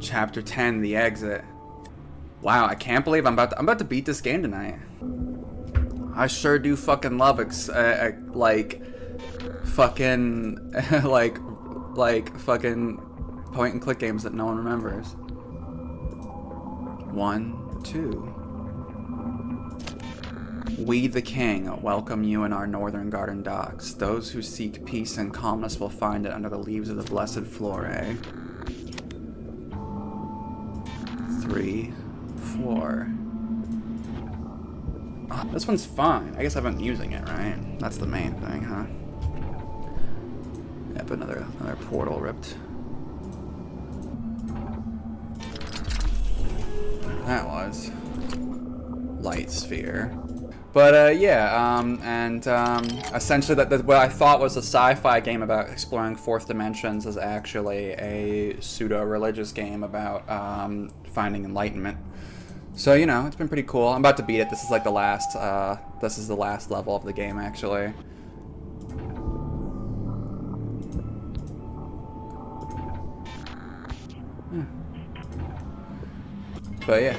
Chapter 10, the exit. Wow, I can't believe I'm about to beat this game tonight. I sure do fucking love like fucking like fucking point and click games that no one remembers. 1, 2. We the king welcome you in our northern garden docks. Those who seek peace and calmness will find it under the leaves of the blessed flore. 3, 4. Oh, this one's fine. I guess I've been using it, right? That's the main thing, huh? Yep, another portal ripped. That was light sphere. But yeah, essentially what I thought was a sci-fi game about exploring fourth dimensions is actually a pseudo-religious game about finding enlightenment. So, you know, it's been pretty cool. I'm about to beat it. This is like the last level of the game, actually. But yeah.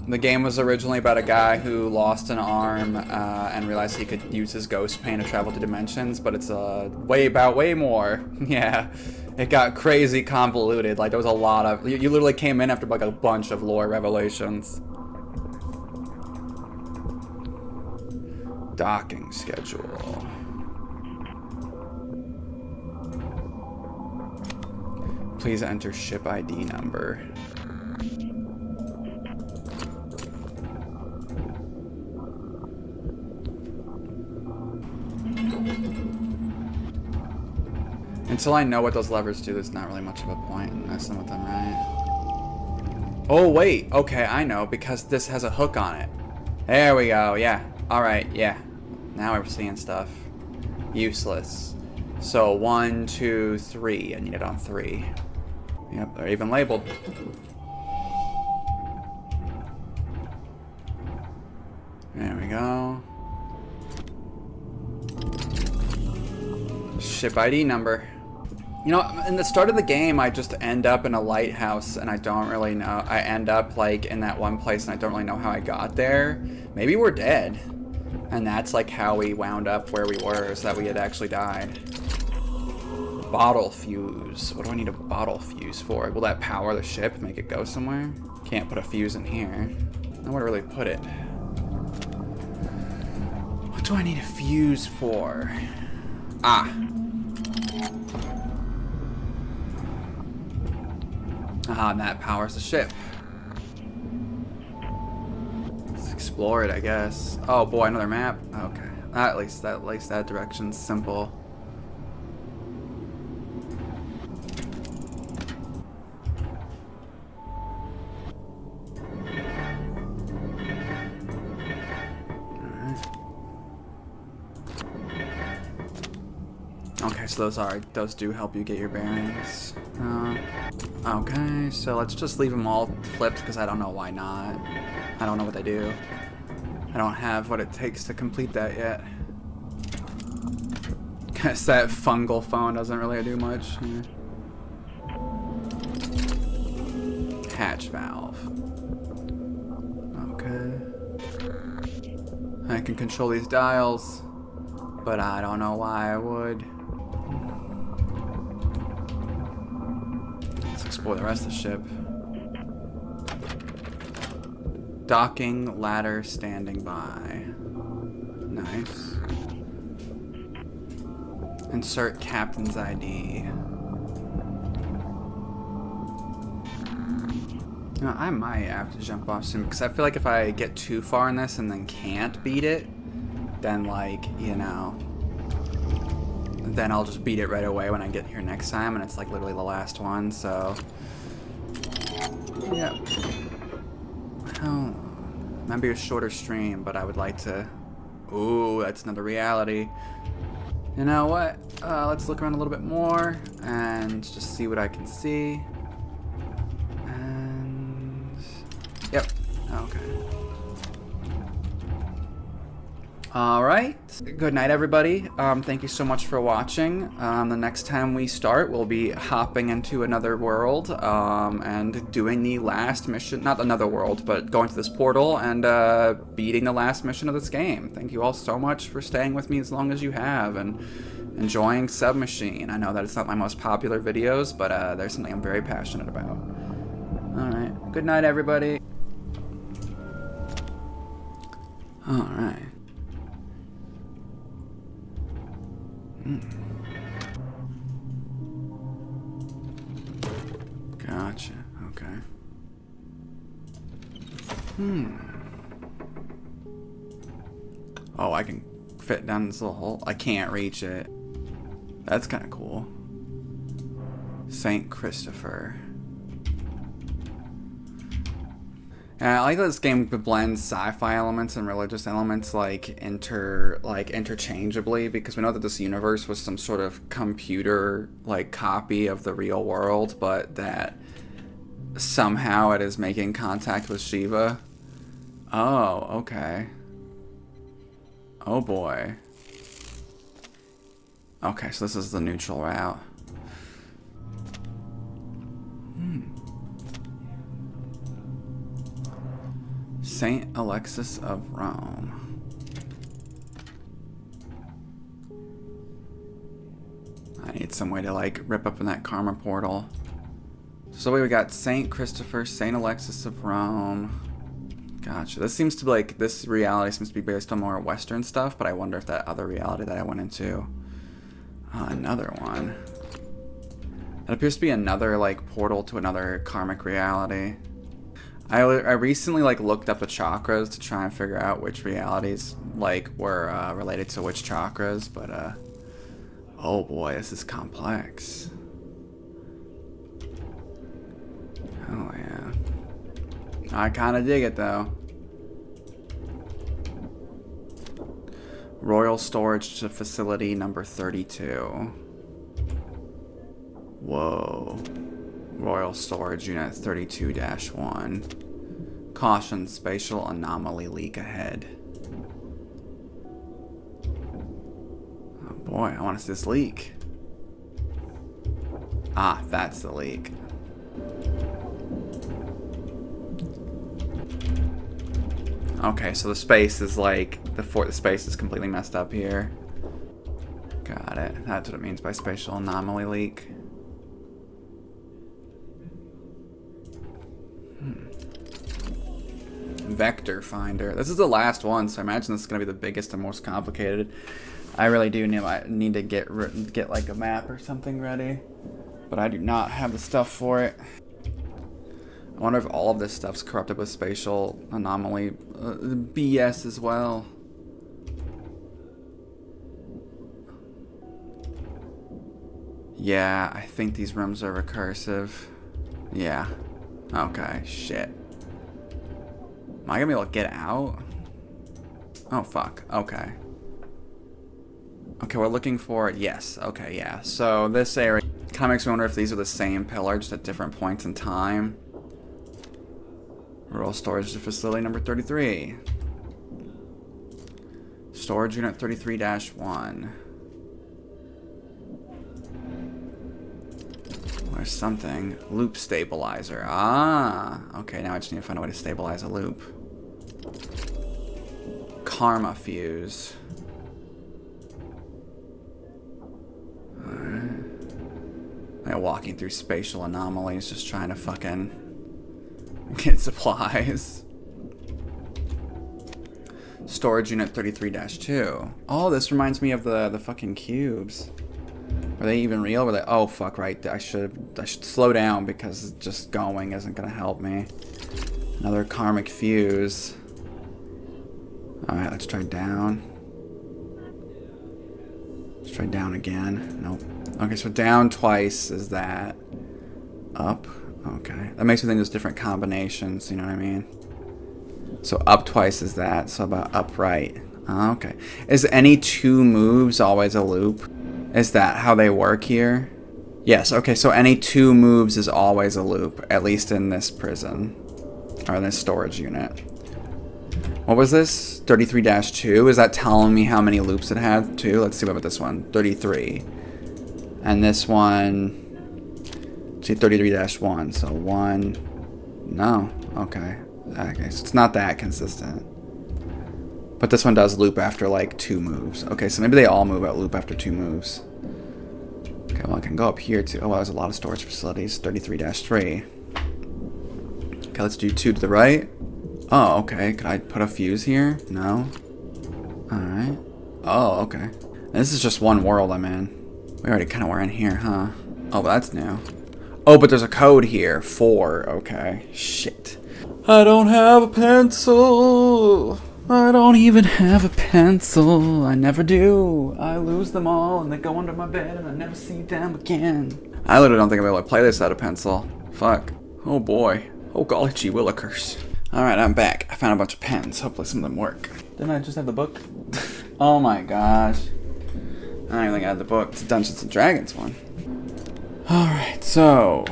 The game was originally about a guy who lost an arm and realized he could use his ghost pain to travel to dimensions, but it's way more. Yeah, it got crazy convoluted. Like there was a lot of you literally came in after like a bunch of lore revelations. Docking schedule. Please enter ship ID number. Until I know what those levers do, there's not really much of a point in messing with them, right? Oh, wait. Okay, I know, because this has a hook on it. There we go, yeah. Alright, yeah. Now we're seeing stuff. Useless. So, 1, 2, 3. I need it on 3. Yep, they're even labeled. There we go. Ship ID number. You know, in the start of the game, I just end up in a lighthouse, and I don't really know. I end up, like, in that one place, and I don't really know how I got there. Maybe we're dead. And that's, like, how we wound up where we were, is that we had actually died. Bottle fuse. What do I need a bottle fuse for? Will that power the ship, make it go somewhere? Can't put a fuse in here. I don't know where to really put it. What do I need a fuse for? Ah. Ah, and that powers the ship. Let's explore it, I guess. Oh boy, another map. Okay, at least that direction's simple. Okay, so those do help you get your bearings. Okay, so let's just leave them all flipped because I don't know why not. I don't know what they do. I don't have what it takes to complete that yet. Guess that fungal phone doesn't really do much. Yeah. Hatch valve. Okay. I can control these dials, but I don't know why I would. Explore the rest of the ship. Docking ladder standing by. Nice. Insert captain's ID. You know, I might have to jump off soon because I feel like if I get too far in this and then can't beat it, then like, you know, then I'll just beat it right away when I get here next time, and it's like literally the last one, so yeah. Well, maybe a shorter stream, but I would like to. Ooh, that's another reality. You know what? Let's look around a little bit more and just see what I can see. And yep. Okay. Alright, good night everybody. Thank you so much for watching. The next time we start, we'll be hopping into another world and doing the last mission, not another world, but going to this portal and beating the last mission of this game. Thank you all so much for staying with me as long as you have and enjoying Submachine. I know that it's not my most popular videos, but there's something I'm very passionate about. Alright, good night everybody. Alright. Gotcha. Okay. Oh, I can fit down this little hole. I can't reach it. That's kind of cool. Saint Christopher. And I like that this game blends sci-fi elements and religious elements interchangeably, because we know that this universe was some sort of computer copy of the real world, but that somehow it is making contact with Shiva. Oh, okay. Oh boy. Okay, so this is the neutral route. Saint Alexis of Rome. I need some way to rip up in that karma portal. So we got Saint Christopher, Saint Alexis of Rome. Gotcha. This seems to be this reality seems to be based on more Western stuff, but I wonder if that other reality that I went into, another one. That appears to be another portal to another karmic reality. I recently looked up the chakras to try and figure out which realities were related to which chakras, but oh boy, this is complex. Oh yeah. I kind of dig it though. Royal Storage Facility number 32. Whoa. Royal Storage Unit 32-1. Caution, spatial anomaly leak ahead. Oh boy, I want to see this leak. Ah, that's the leak. Okay, so the space is the space is completely messed up here. Got it. That's what it means by spatial anomaly leak. Vector finder. This is the last one, so I imagine this is going to be the biggest and most complicated. I really do need to get a map or something ready, but I do not have the stuff for it. I wonder if all of this stuff's corrupted with spatial anomaly BS as well. Yeah, I think these rooms are recursive. Yeah. Okay, shit. Am I gonna be able to get out? Oh, fuck. Okay. Okay, we're looking for... Yes. Okay, yeah. So this area kind of makes me wonder if these are the same pillar, just at different points in time. Rural Storage Facility number 33. Storage Unit 33-1. There's something. Loop stabilizer. Ah, okay, now I just need to find a way to stabilize a loop. Karma fuse. Alright. Like walking through spatial anomalies, just trying to fucking get supplies. Storage Unit 33-2. Oh, this reminds me of the fucking cubes. Are they even real? Were they? Oh fuck! Right. I should slow down because just going isn't gonna help me. Another karmic fuse. All right, let's try down. Let's try down again. Nope. Okay, so down twice is that. Up. Okay, that makes me think there's different combinations. You know what I mean? So up twice is that. So about upright. Okay. Is any two moves always a loop? Is that how they work here? Yes, okay, so any two moves is always a loop, at least in this prison, or in this storage unit. What was this? 33-2? Is that telling me how many loops it had too? Let's see what about this one. 33. And this one, see, 33-1. So 1, no, okay. Okay, so it's not that consistent. But this one does loop after like 2 moves. Okay, so maybe they all loop after 2 moves. Okay, well I can go up here too. Oh, wow, there's a lot of storage facilities. 33-3. Okay, let's do 2 to the right. Oh, okay. Could I put a fuse here? No. Alright. Oh, okay. This is just one world I'm in. We already kind of were in here, huh? Oh, but that's new. Oh, but there's a code here. 4. Okay. Shit. I don't have a pencil. I don't even have a pencil. I never do. I lose them all and they go under my bed and I never see them again. I literally don't think I'll be able to play this without a pencil. Fuck. Oh boy. Oh golly gee willikers. Alright, I'm back. I found a bunch of pens. Hopefully some of them work. Didn't I just have the book? Oh my gosh. I don't even think I had the book. It's a Dungeons and Dragons one. Alright, so...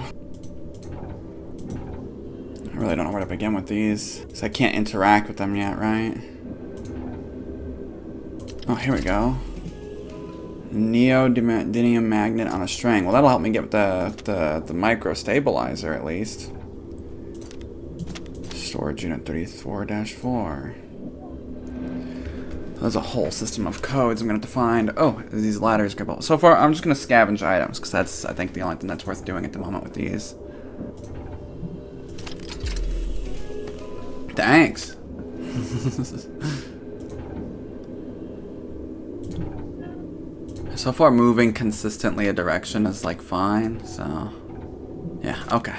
I really don't know where to begin with these. Because I can't interact with them yet, right? Oh, here we go. Neodymium magnet on a string. Well, that'll help me get the micro stabilizer at least. Storage unit 34-4. There's a whole system of codes I'm going to have to find. Oh, these ladders go. So far, I'm just going to scavenge items, because that's, I think, the only thing that's worth doing at the moment with these. Thanks. So far, moving consistently a direction is, like, fine, so... Yeah, okay.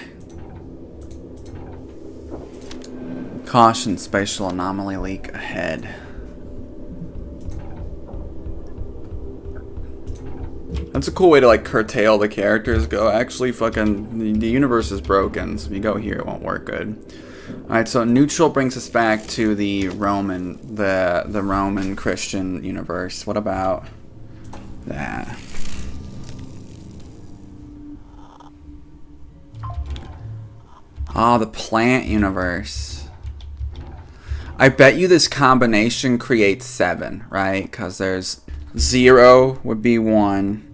Caution, spatial anomaly leak ahead. That's a cool way to like curtail the characters. Go, actually fucking, the universe is broken, so if you go here it won't work good. Alright, so neutral brings us back to the Roman, the Roman Christian universe. What about that? Ah, the plant universe. I bet you this combination creates 7, right? Because there's 0 would be 1,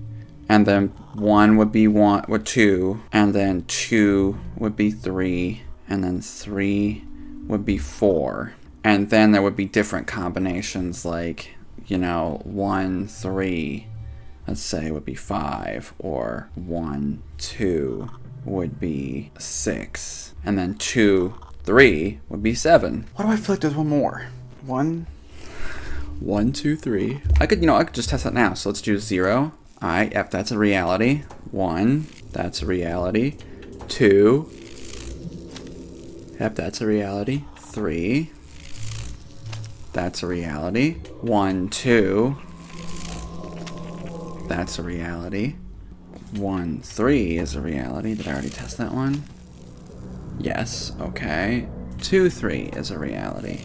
and then 1 would be 2, and then 2 would be 3, and then 3 would be 4. And then there would be different combinations like, you know, 1, 3, let's say would be 5, or 1, 2 would be 6, and then 2, 3 would be 7. Why do I feel like there's one more? 1, 2, 3. I could just test that now. So let's do 0. Alright, yep, that's a reality. 1, that's a reality. 2, yep, that's a reality. 3, that's a reality. 1, 2, that's a reality. 1, 3 is a reality. Did I already test that one? Yes, okay. 2, 3 is a reality.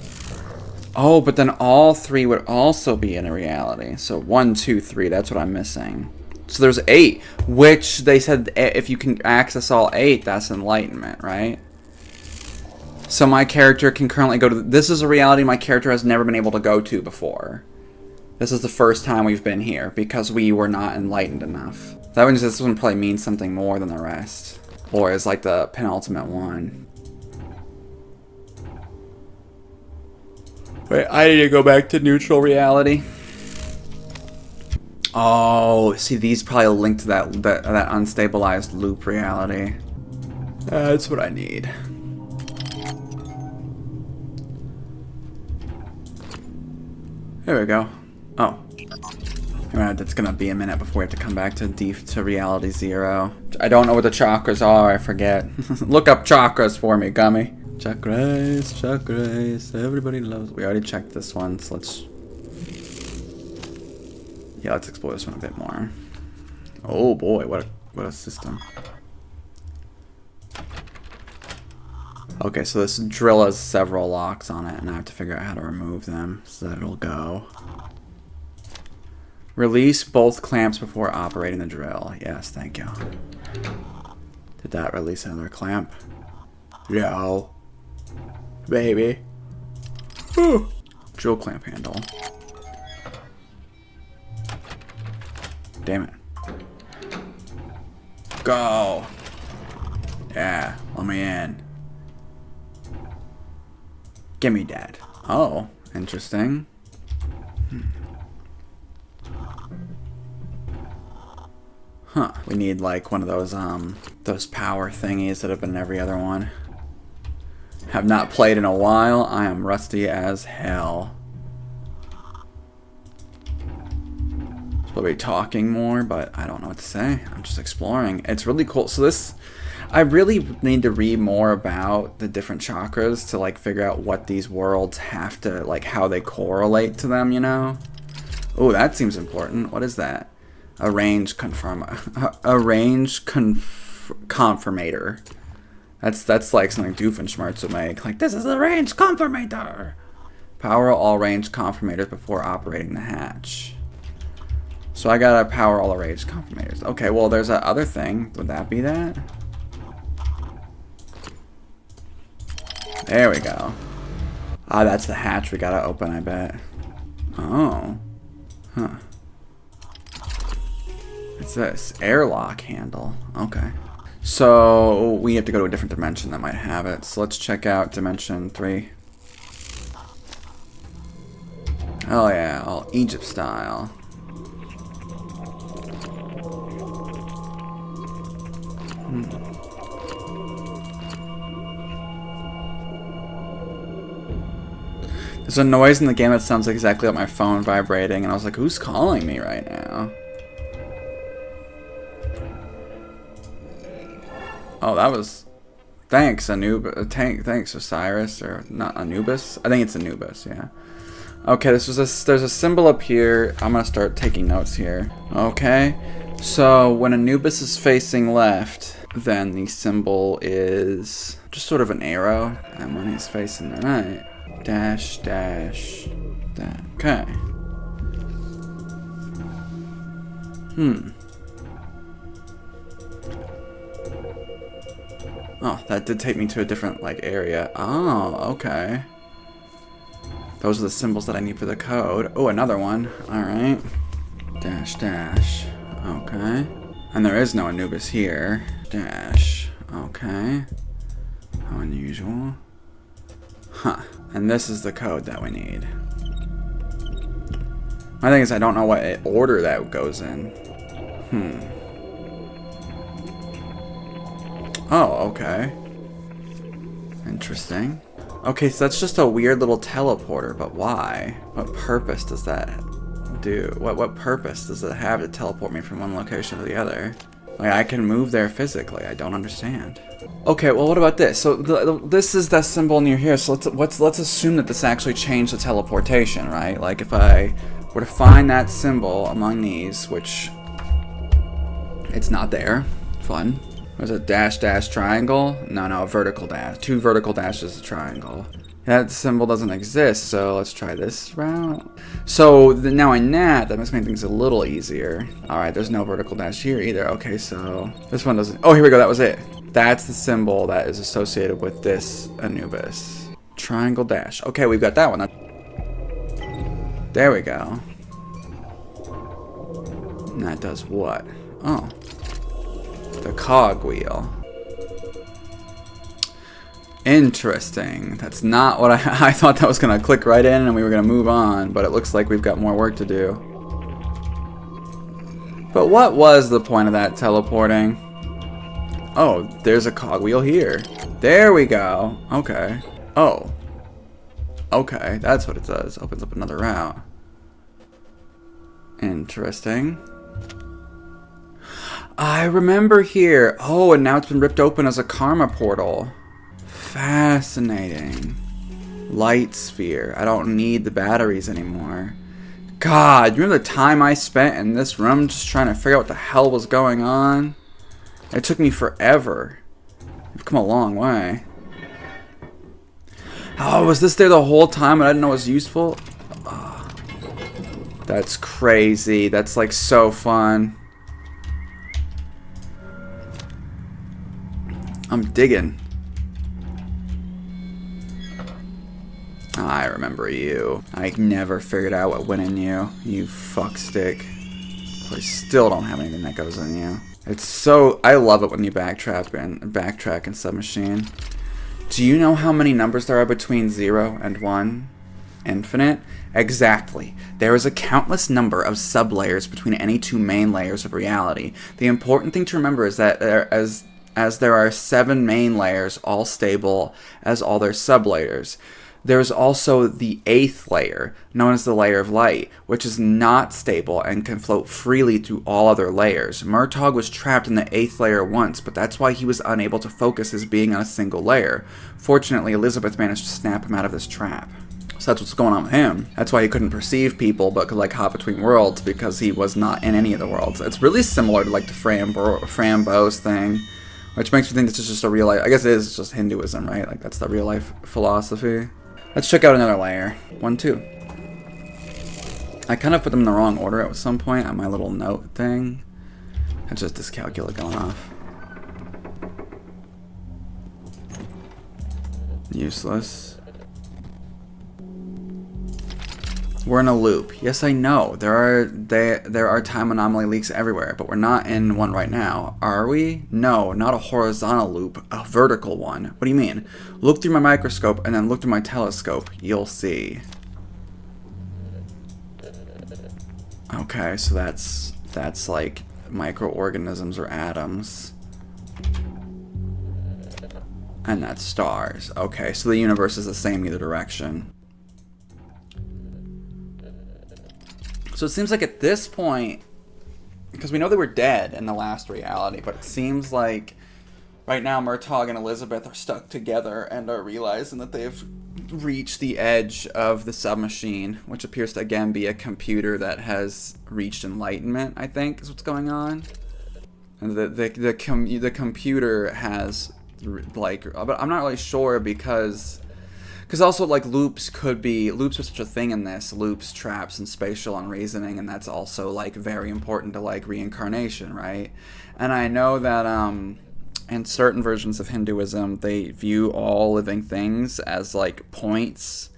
Oh, but then all 3 would also be in a reality. So 1, 2, 3, that's what I'm missing. So there's 8, which they said if you can access all 8, that's enlightenment, right? So my character can currently go to... This is a reality my character has never been able to go to before. This is the first time we've been here because we were not enlightened enough. That means this one probably means something more than the rest. Or is like the penultimate one. Wait, I need to go back to neutral reality. Oh, see, these probably link to that unstabilized loop reality. That's what I need. There we go. Oh. That's gonna be a minute before we have to come back to reality 0. I don't know what the chakras are, I forget. Look up chakras for me, Gummy. Chakras, everybody loves... We already checked this one, so let's... Yeah, let's explore this one a bit more. Oh boy, what a system. Okay, so this drill has several locks on it, and I have to figure out how to remove them so that it'll go. Release both clamps before operating the drill. Yes, thank you. Did that release another clamp? No. Maybe. Ooh. Drill clamp handle. Damn it. Go. Yeah, let me in. Gimme that. Oh, interesting. Huh. We need like one of those power thingies that have been in every other one. Have not played in a while. I am rusty as hell. Supposed to be talking more, but I don't know what to say. I'm just exploring. It's really cool. So this, I really need to read more about the different chakras to like figure out what these worlds have to, like how they correlate to them, you know? Oh, that seems important. What is that? A range confirmator. That's like something Doofenshmirtz would make. Like, this is the range confirmator. Power all range confirmators before operating the hatch. So I gotta power all the range confirmators. Okay, well there's that other thing. Would that be that? There we go. Ah, that's the hatch we gotta open, I bet. Oh. Huh. What's this? Airlock handle. Okay. So we have to go to a different dimension that might have it. So let's check out dimension 3. Oh yeah, all Egypt style. There's a noise in the game that sounds exactly like my phone vibrating, and I was like, who's calling me right now? Oh, that was... Thanks, thanks, Osiris, or not Anubis? I think it's Anubis, yeah. Okay, there's a symbol up here. I'm gonna start taking notes here. Okay, so when Anubis is facing left, then the symbol is just sort of an arrow, and when he's facing the right, dash, dash, dash. Okay. Oh, that did take me to a different, like, area. Oh, okay. Those are the symbols that I need for the code. Oh, another one. Alright. Dash, dash. Okay. And there is no Anubis here. Dash. Okay. How unusual. Huh. And this is the code that we need. My thing is I don't know what order that goes in. Oh, okay. Interesting. Okay, so that's just a weird little teleporter, but why? What purpose does that do? What purpose does it have to teleport me from one location to the other? Like, I can move there physically. I don't understand. Okay, well, what about this? So this is that symbol near here. So let's assume that this actually changed the teleportation, right? Like if I were to find that symbol among these, which it's not there. Fun. There's a dash dash triangle. No, a vertical dash. 2 vertical dashes, a triangle. That symbol doesn't exist, so let's try this route. So now in that must make things a little easier. Alright, there's no vertical dash here either. Okay, so this one doesn't... Oh, here we go, that was it. That's the symbol that is associated with this Anubis. Triangle dash. Okay, we've got that one. There we go. And that does what? Oh. The cogwheel. Interesting. That's not what I thought that was going to click right in and we were going to move on, but it looks like we've got more work to do. But what was the point of that teleporting? Oh, there's a cogwheel here. There we go. Okay. Oh. Okay, that's what it does. Opens up another route. Interesting. I remember here. Oh, and now it's been ripped open as a karma portal. Fascinating. Light sphere. I don't need the batteries anymore. God, you remember the time I spent in this room just trying to figure out what the hell was going on? It took me forever. We've come a long way. Oh, was this there the whole time and I didn't know it was useful? Oh, that's crazy. That's like so fun. I'm digging. I remember you. I never figured out what went in you. You fuckstick. I still don't have anything that goes in you. It's so... I love it when you backtrack in Submachine. Do you know how many numbers there are between 0 and 1? Infinite? Exactly. There is a countless number of sublayers between any two main layers of reality. The important thing to remember is that as there are 7 main layers, all stable as all their sublayers. There is also the 8th layer, known as the layer of light, which is not stable and can float freely through all other layers. Murtaugh was trapped in the 8th layer once, but that's why he was unable to focus his being on a single layer. Fortunately, Elizabeth managed to snap him out of this trap. So that's what's going on with him. That's why he couldn't perceive people, but could like hop between worlds, because he was not in any of the worlds. It's really similar to like the Frambo's thing, which makes me think this is just a real life. I guess it is just Hinduism, right? Like that's the real life philosophy. Let's check out another layer. 1, 2. I kind of put them in the wrong order at some point on my little note thing. That's just dyscalculia going off. Useless. We're in a loop. Yes, I know. There are time anomaly leaks everywhere, but we're not in one right now. Are we? No, not a horizontal loop, a vertical one. What do you mean? Look through my microscope and then look through my telescope. You'll see. Okay, so that's like microorganisms or atoms. And that's stars. Okay, so the universe is the same either direction. So it seems like at this point, because we know they were dead in the last reality, but it seems like right now Murtaugh and Elizabeth are stuck together and are realizing that they've reached the edge of the submachine, which appears to again be a computer that has reached enlightenment, I think is what's going on. And the computer has like, but I'm not really sure because also, like, loops are such a thing in this. Loops, traps, and spatial and reasoning, and that's also, like, very important to, like, reincarnation, right? And I know that, in certain versions of Hinduism, they view all living things as, like, points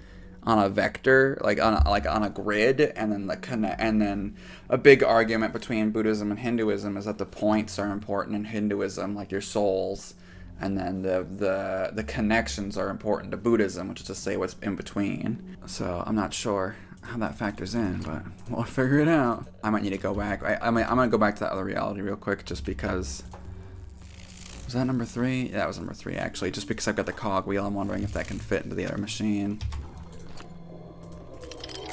on a vector, like on a grid, and then a big argument between Buddhism and Hinduism is that the points are important in Hinduism, like your souls. And then the connections are important to Buddhism, which is to say what's in between. So I'm not sure how that factors in, but we'll figure it out. I might need to go back. I'm going to go back to that other reality real quick just because... Was that number 3? Yeah, that was number 3, actually. Just because I've got the cogwheel, I'm wondering if that can fit into the other machine.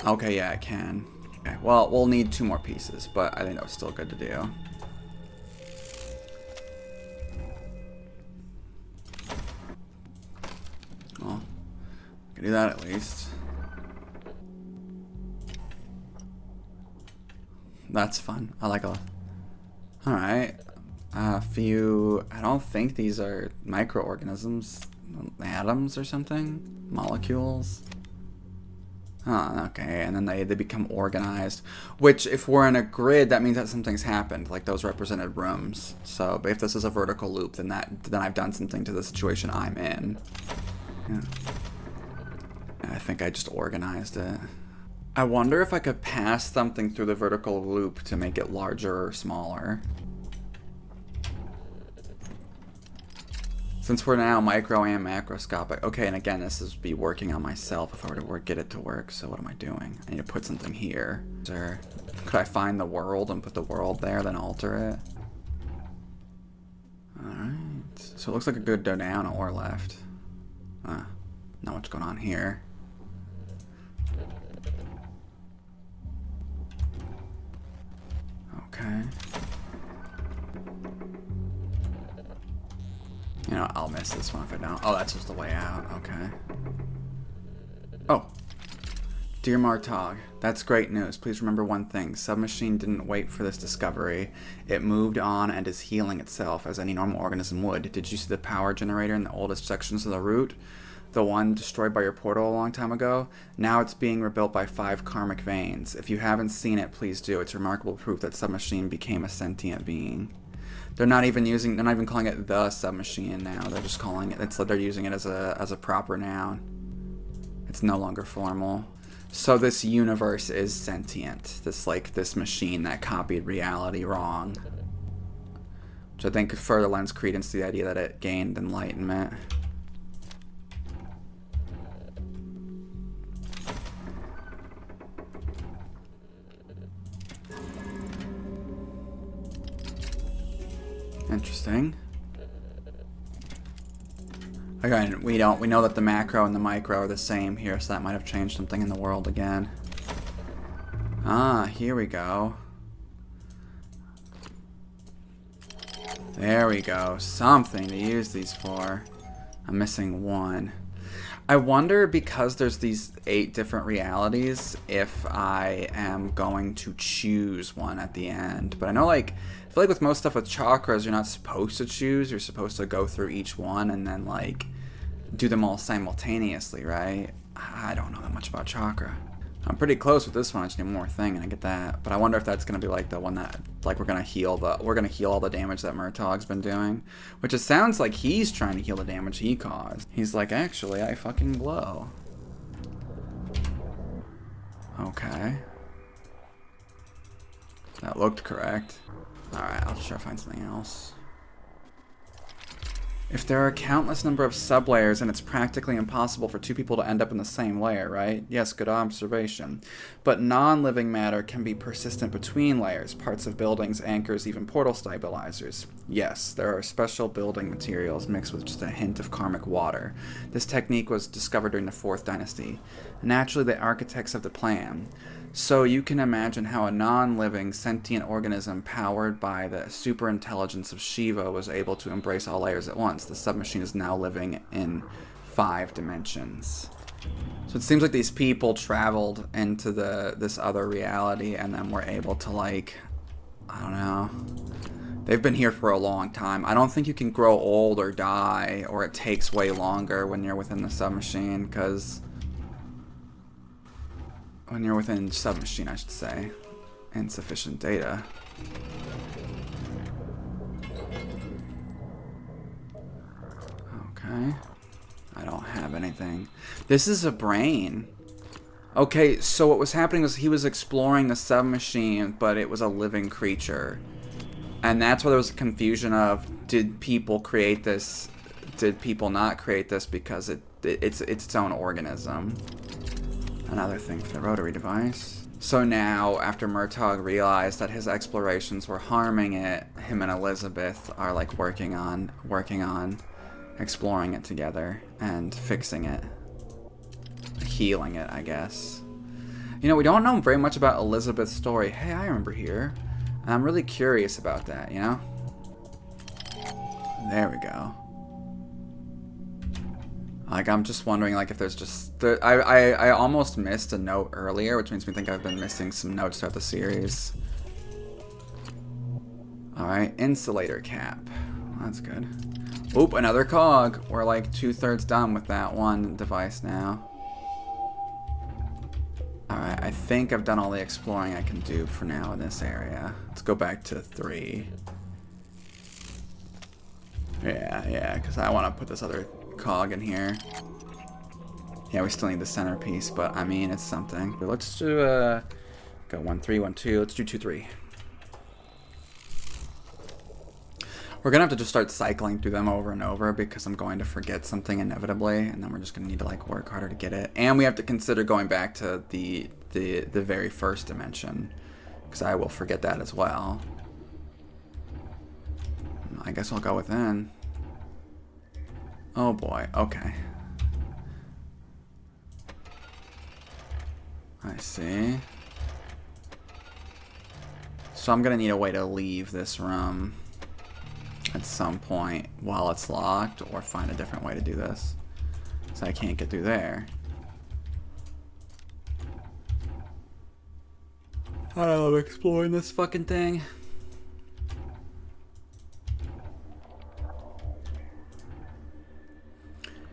Okay, yeah, it can. Okay, well, we'll need 2 more pieces, but I think that was still good to do. Well, I can do that at least. That's fun. I like a... Alright. A few... I don't think these are microorganisms. Atoms or something? Molecules? Oh, okay. And then they become organized. Which, if we're in a grid, that means that something's happened. Like, those represented rooms. So, but if this is a vertical loop, then I've done something to the situation I'm in. Yeah. I think I just organized it. I wonder if I could pass something through the vertical loop to make it larger or smaller. Since we're now micro and macroscopic. Okay, and again, this is be working on myself if I were to get it to work. So what am I doing? I need to put something here. Could I find the world and put the world there, then alter it? Alright. So it looks like it could go down or left. Not what's going on here. Okay. You know, I'll miss this one if I don't. Oh, that's just the way out. Okay. Oh. Dear Murtaugh, that's great news. Please remember one thing. Submachine didn't wait for this discovery. It moved on and is healing itself as any normal organism would. Did you see the power generator in the oldest sections of the route? The one destroyed by your portal a long time ago? Now it's being rebuilt by 5 karmic veins. If you haven't seen it, please do. It's remarkable proof that Submachine became a sentient being. They're not even calling it the Submachine now. They're just calling it, they're using it as a proper noun. It's no longer formal. So this universe is sentient. This machine that copied reality wrong. Which I think further lends credence to the idea that it gained enlightenment. Interesting. Again, we know that the macro and the micro are the same here, so that might have changed something in the world again. Ah, here we go. There we go. Something to use these for. I'm missing one. I wonder, because there's these 8 different realities, if I am going to choose one at the end. But I know, like, I feel like with most stuff with chakras, you're not supposed to choose. You're supposed to go through each one and then, like, do them all simultaneously, right? I don't know that much about chakra. I'm pretty close with this one. I just need one more thing and I get that. But I wonder if that's gonna be like the one that, like, we're gonna heal all the damage that Murtaugh's been doing. Which it sounds like he's trying to heal the damage he caused. He's like, actually, I fucking glow. Okay. That looked correct. Alright, I'll try to find something else. If there are a countless number of sublayers, and it's practically impossible for 2 people to end up in the same layer, right? Yes, good observation. But non-living matter can be persistent between layers, parts of buildings, anchors, even portal stabilizers. Yes, there are special building materials mixed with just a hint of karmic water. This technique was discovered during the 4th dynasty. Naturally, the architects have the plan. So you can imagine how a non-living sentient organism powered by the superintelligence of Shiva was able to embrace all layers at once. The submachine is now living in 5 dimensions. So it seems like these people traveled into this other reality and then were able to, like, I don't know. They've been here for a long time. I don't think you can grow old or die, or it takes way longer when you're within the submachine, because when you're within Submachine, I should say. Insufficient data. Okay. I don't have anything. This is a brain. Okay, so what was happening was he was exploring the Submachine, but it was a living creature. And that's why there was a confusion of, did people create this? Did people not create this because it's its own organism? Another thing for the rotary device. So now, after Murtaugh realized that his explorations were harming it, him and Elizabeth are, like, working on exploring it together and fixing it. Healing it, I guess. You know, we don't know very much about Elizabeth's story. Hey, I remember here. And I'm really curious about that, you know? There we go. Like, I'm just wondering, like, if there's just... I almost missed a note earlier, which makes me think I've been missing some notes throughout the series. Alright, insulator cap. That's good. Oop, another cog. We're like 2/3 done with that one device now. Alright, I think I've done all the exploring I can do for now in this area. Let's go back to 3. Yeah, because I want to put this other cog in here. Yeah, we still need the centerpiece, but I mean, it's something. But let's do, go 1, 3, 1, 2. Let's do 2, 3. We're gonna have to just start cycling through them over and over because I'm going to forget something inevitably, and then we're just gonna need to, like, work harder to get it. And we have to consider going back to the very first dimension, because I will forget that as well. I guess I'll go within. Oh boy, okay. I see. So I'm gonna need a way to leave this room at some point while it's locked, or find a different way to do this. So I can't get through there. I love exploring this fucking thing.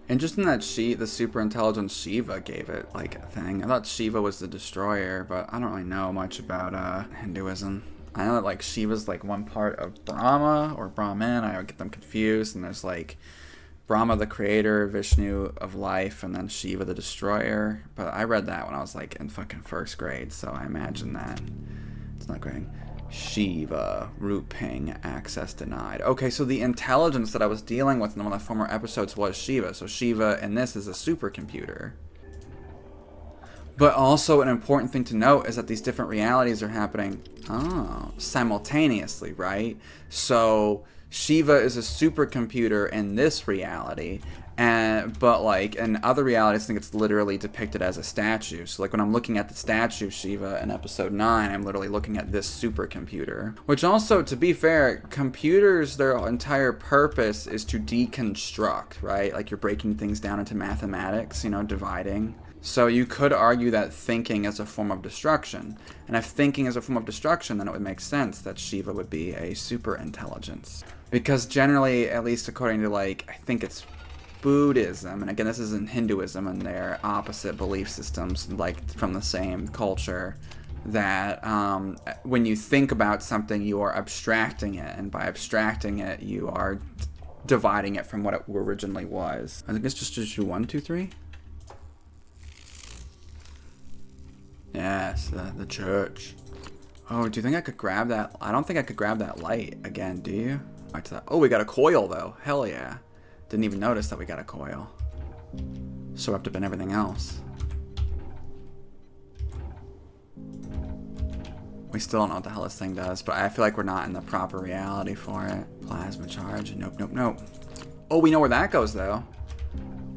And just in that sheet, the super intelligent Shiva gave it, like, a thing. I thought Shiva was the destroyer, but I don't really know much about Hinduism. I know that, like, Shiva's, like, one part of Brahma or Brahman. I get them confused. And there's, like, Brahma the creator, Vishnu of life, and then Shiva the destroyer. But I read that when I was like in fucking first grade, so I imagine that it's not great. Shiva, root ping, access denied. Okay, so the intelligence that I was dealing with in one of the former episodes was Shiva. So Shiva in this is a supercomputer. But also an important thing to note is that these different realities are happening simultaneously, right? So Shiva is a supercomputer in this reality, but like in other realities, I think it's literally depicted as a statue. So like when I'm looking at the statue of Shiva in episode 9, I'm literally looking at this supercomputer. Which also, to be fair, computers, their entire purpose is to deconstruct, right? Like you're breaking things down into mathematics, you know, dividing. So you could argue that thinking is a form of destruction. And if thinking is a form of destruction, then it would make sense that Shiva would be a super intelligence. Because generally, at least according to like, I think it's Buddhism, and again this is in Hinduism and their opposite belief systems, like from the same culture, that when you think about something, you are abstracting it. And by abstracting it, you are dividing it from what it originally was. I think it's just do 1, 2, 3. Yes, the church. Oh, do you think I could grab that? I don't think I could grab that light again, do you? Oh, we got a coil, though. Hell yeah. Didn't even notice that we got a coil. Swept up in everything else. We still don't know what the hell this thing does, but I feel like we're not in the proper reality for it. Plasma charge. Nope, nope, nope. Oh, we know where that goes, though.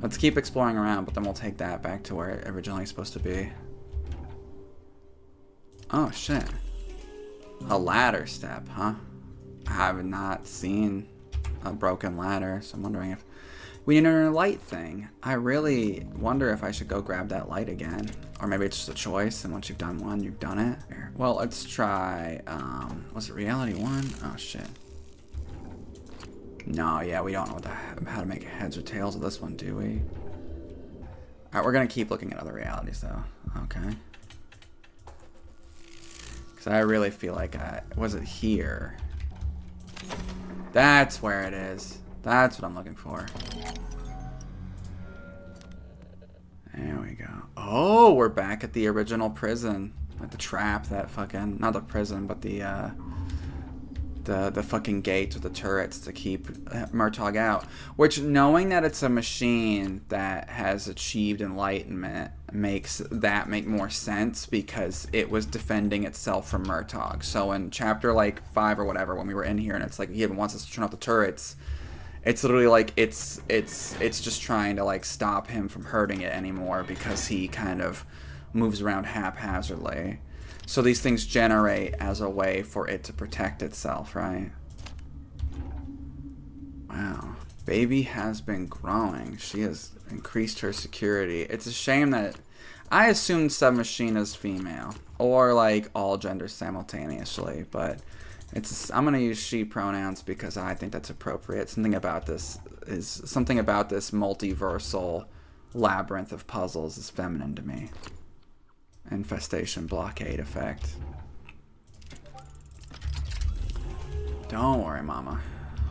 Let's keep exploring around, but then we'll take that back to where it originally supposed to be. Oh, shit. A ladder step, huh? I have not seen a broken ladder, so I'm wondering if we need another light thing. I really wonder if I should go grab that light again. Or maybe it's just a choice, and once you've done one, you've done it. Well, let's try, was it reality 1? Oh, shit. No, yeah, we don't know how to make heads or tails of this one, do we? Alright, we're gonna keep looking at other realities, though. Okay. So I really feel like was it here? That's where it is. That's what I'm looking for. There we go. Oh, we're back at the original prison. At the trap that fucking, not the prison, but the fucking gates with the turrets to keep Murtaugh out. Which, knowing that it's a machine that has achieved enlightenment, makes that make more sense, because it was defending itself from Murtaugh. So in chapter like 5 or whatever, when we were in here and it's like he wants us to turn off the turrets, it's literally like it's just trying to like stop him from hurting it anymore, because he kind of moves around haphazardly. So these things generate as a way for it to protect itself, right? Wow. Baby has been growing. She has increased her security. It's a shame that I assumed Submachine is female, or like all genders simultaneously, but I'm gonna use she pronouns because I think that's appropriate. Something about this multiversal labyrinth of puzzles is feminine to me. Infestation blockade effect. Don't worry, mama.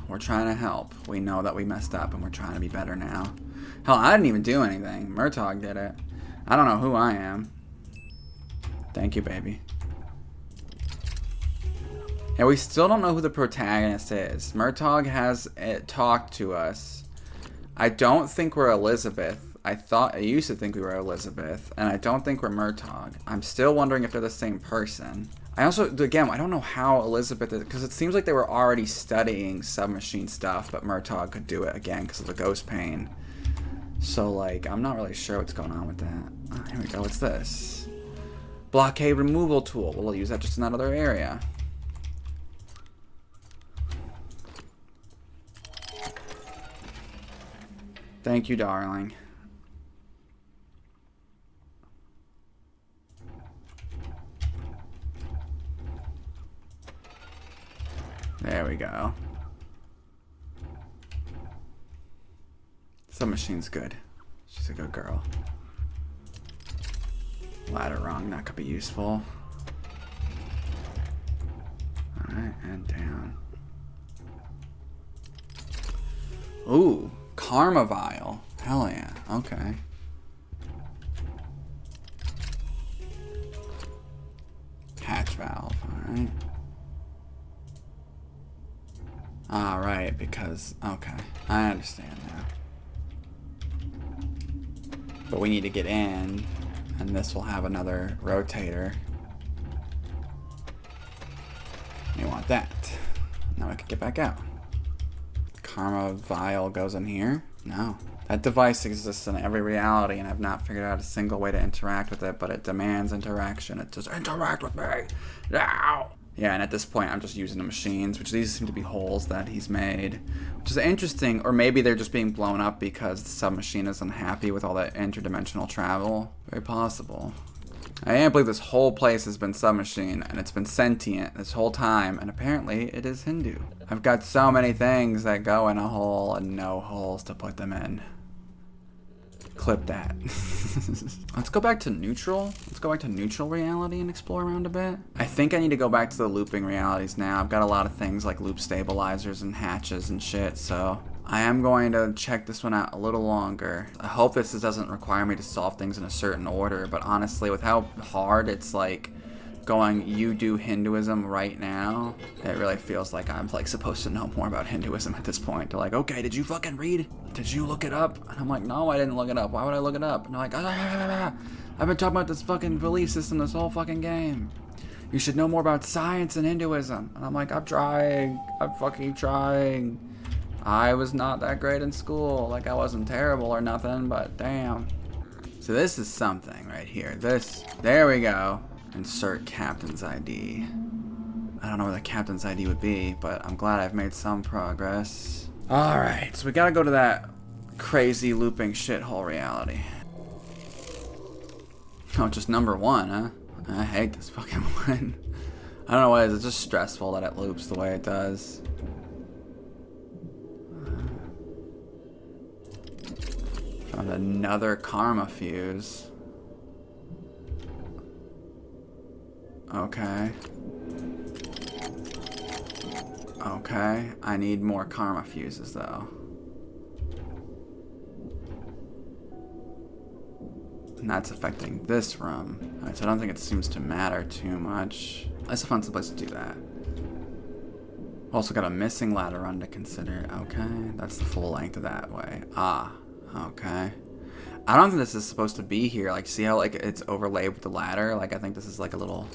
We're trying to help. We know that we messed up and we're trying to be better now. Hell, I didn't even do anything. Murtaugh did it. I don't know who I am. Thank you, baby. Yeah, we still don't know who the protagonist is. Murtaugh has talked to us. I don't think we're Elizabeth. I used to think we were Elizabeth, and I don't think we're Murtaugh. I'm still wondering if they're the same person. I also, again, I don't know how Elizabeth is, because it seems like they were already studying Submachine stuff, but Murtaugh could do it again because of the ghost pain. So, like, I'm not really sure what's going on with that. Oh, here we go. What's this? Blockade removal tool. We'll use that just in that other area. Thank you, darling. There we go. Submachine's good. She's a good girl. Ladder rung, that could be useful. Alright, and down. Ooh, Karma vial. Hell yeah. Okay. Hatch valve. Alright. Alright, because... Okay. I understand now. But we need to get in, and this will have another rotator. We want that. Now we can get back out. Karma vial goes in here? No. That device exists in every reality, and I've not figured out a single way to interact with it, but it demands interaction. It says, interact with me! Now! Yeah, and at this point, I'm just using the machines, which these seem to be holes that he's made, which is interesting. Or maybe they're just being blown up because the submachine is unhappy with all that interdimensional travel. Very possible. I can't believe this whole place has been submachine, and it's been sentient this whole time, and apparently it is Hindu. I've got so many things that go in a hole and no holes to put them in. Clip that. Let's go back to neutral. Let's go back to neutral reality and explore around a bit. I think I need to go back to the looping realities now. I've got a lot of things like loop stabilizers and hatches and shit, so I am going to check this one out a little longer. I hope this doesn't require me to solve things in a certain order, but honestly, with how hard it's like going, you do Hinduism right now, it really feels like I'm like supposed to know more about Hinduism at this point. They're like, okay, did you fucking read? Did you look it up? And I'm like, no, I didn't look it up. Why would I look it up? And they're like, I've been talking about this fucking belief system this whole fucking game. You should know more about science and Hinduism. And I'm like, I'm trying. I'm fucking trying. I was not that great in school. Like, I wasn't terrible or nothing, but damn. So this is something right here. This, there we go. Insert captain's ID. I don't know where the captain's ID would be, but I'm glad I've made some progress. Alright, so we gotta go to that crazy looping shithole reality. Oh, just number one, huh? I hate this fucking one. I don't know what it is, it's just stressful that it loops the way it does. Found another karma fuse. Okay. Okay, I need more karma fuses though. And that's affecting this room. Alright, so I don't think it seems to matter too much. Let's find some place to do that. Also got a missing ladder run to consider. Okay, that's the full length of that way. Ah, okay. I don't think this is supposed to be here. Like, see how like it's overlaid with the ladder? Like, I think this is like a little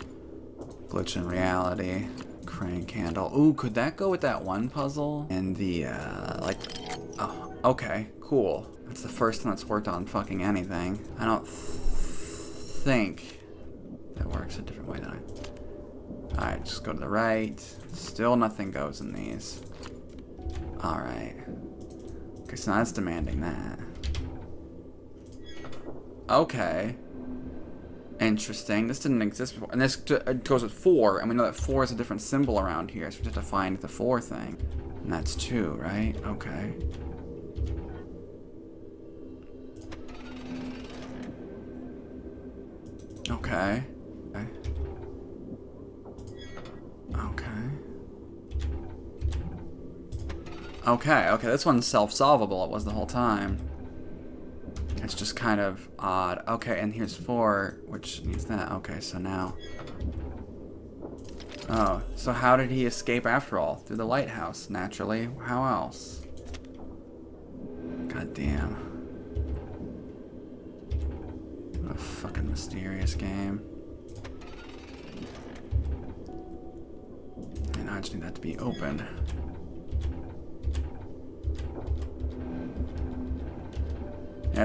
glitch in reality. Crane candle. Ooh, could that go with that one puzzle? And the, like, oh, okay, cool. That's the first time that's worked on fucking anything. I don't think that works a different way than I... Alright, just go to the right. Still nothing goes in these. Alright. Okay, so now it's demanding that. Okay. Interesting. This didn't exist before. And this goes with 4. And we know that 4 is a different symbol around here. So we just have to find the 4 thing. And that's 2, right? Okay. Okay. Okay. Okay. Okay, this one's self-solvable. It was the whole time. It's just kind of odd. Okay, and here's 4, which needs that. Okay, so now... Oh, so how did he escape after all? Through the lighthouse, naturally. How else? God damn. What a fucking mysterious game. And I just need that to be open. Yeah,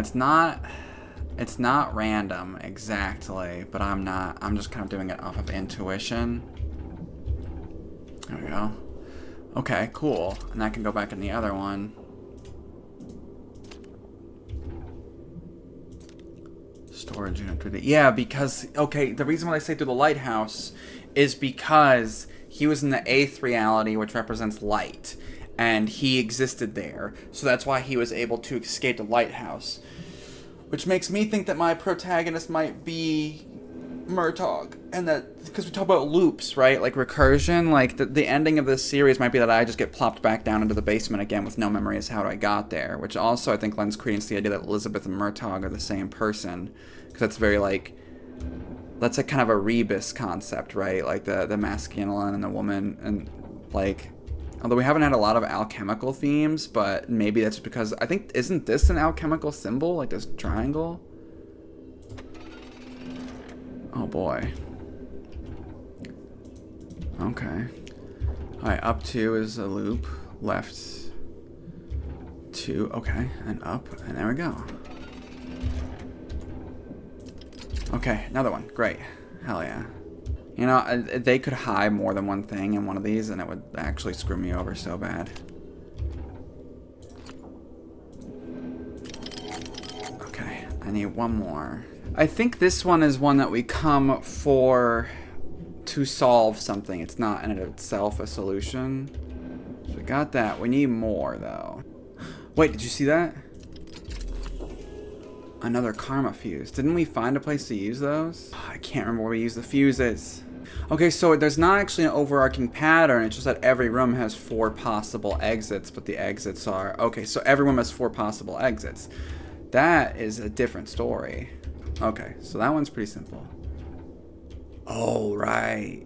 it's not random exactly, but I'm just kind of doing it off of intuition. There we go. Okay, cool. And I can go back in the other one. Storage unit through the... Yeah, because... Okay, the reason why I say through the lighthouse is because he was in the 8th reality, which represents light. And he existed there. So that's why he was able to escape the lighthouse. Which makes me think that my protagonist might be Murtaugh, and that because we talk about loops, right? Like recursion, like the ending of this series might be that I just get plopped back down into the basement again with no memory as how I got there, which also I think lends credence to the idea that Elizabeth and Murtaugh are the same person, because that's very like, that's a kind of a rebus concept, right? Like the masculine and the woman, and like, although we haven't had a lot of alchemical themes, but maybe that's because I think, isn't this an alchemical symbol, like this triangle? Oh boy. Okay. Alright, up 2 is a loop. Left 2. Okay, and up. And there we go. Okay, another one. Great. Hell yeah. You know, they could hide more than one thing in one of these, and it would actually screw me over so bad. Okay, I need one more. I think this one is one that we come for to solve something. It's not in and of itself a solution. So we got that. We need more, though. Wait, did you see that? Another karma fuse. Didn't we find a place to use those? Oh, I can't remember where we use the fuses. Okay, so there's not actually an overarching pattern. It's just that every room has 4 possible exits, but the exits are... Okay, so every room has 4 possible exits. That is a different story. Okay, so that one's pretty simple. Oh, right.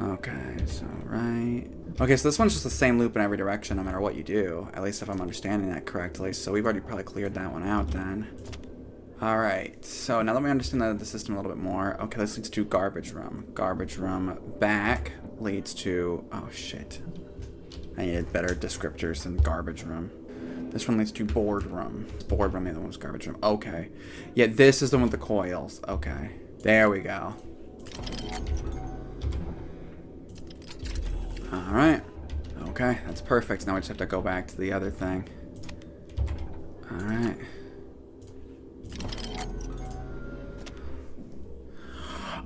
Okay, so right. Okay, so this one's just the same loop in every direction no matter what you do. At least if I'm understanding that correctly. So we've already probably cleared that one out then. Alright, so now that we understand the system a little bit more. Okay, this leads to garbage room. Garbage room back leads to... Oh, shit. I needed better descriptors than garbage room. This one leads to boardroom. Boardroom, the other one was garbage room. Okay. Yeah, this is the one with the coils. Okay. There we go. Alright. Okay, that's perfect. Now we just have to go back to the other thing. Alright.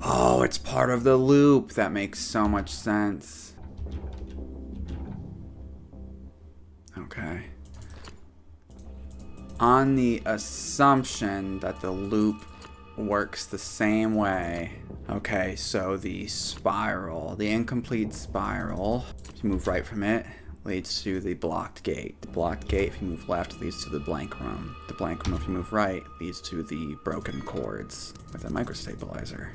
Oh, it's part of the loop. That makes so much sense. Okay. On the assumption that the loop works the same way. Okay, so the spiral, the incomplete spiral, if you move right from it, leads to the blocked gate. The blocked gate, if you move left, leads to the blank room. The blank room, if you move right, leads to the broken cords with a microstabilizer.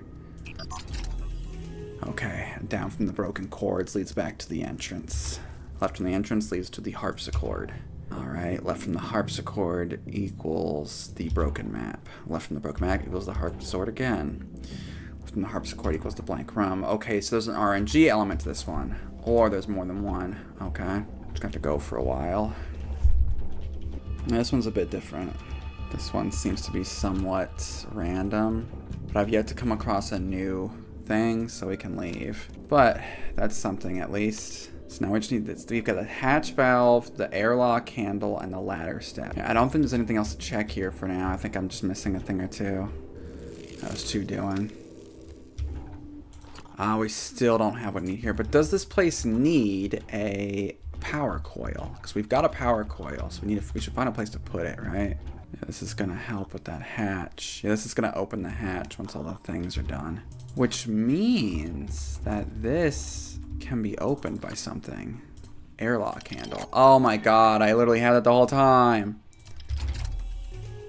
Okay, down from the broken cords leads back to the entrance. Left from the entrance leads to the harpsichord. Alright, left from the harpsichord equals the broken map. Left from the broken map equals the harpsichord again. Left from the harpsichord equals the blank room. Okay, so there's an RNG element to this one. Or there's more than one. Okay, just have to go for a while. This one's a bit different. This one seems to be somewhat random. But I've yet to come across a new thing, so we can leave. But that's something at least. So now we just need this. We've got the hatch valve, the airlock handle, and the ladder step. I don't think there's anything else to check here for now. I think I'm just missing a thing or two. How's 2 doing? We still don't have what we need here. But does this place need a power coil? Because we've got a power coil, so we should find a place to put it, right? Yeah, this is gonna help with that hatch. Yeah, this is gonna open the hatch once all the things are done. Which means that this can be opened by something. Airlock handle. Oh my god, I literally had it the whole time.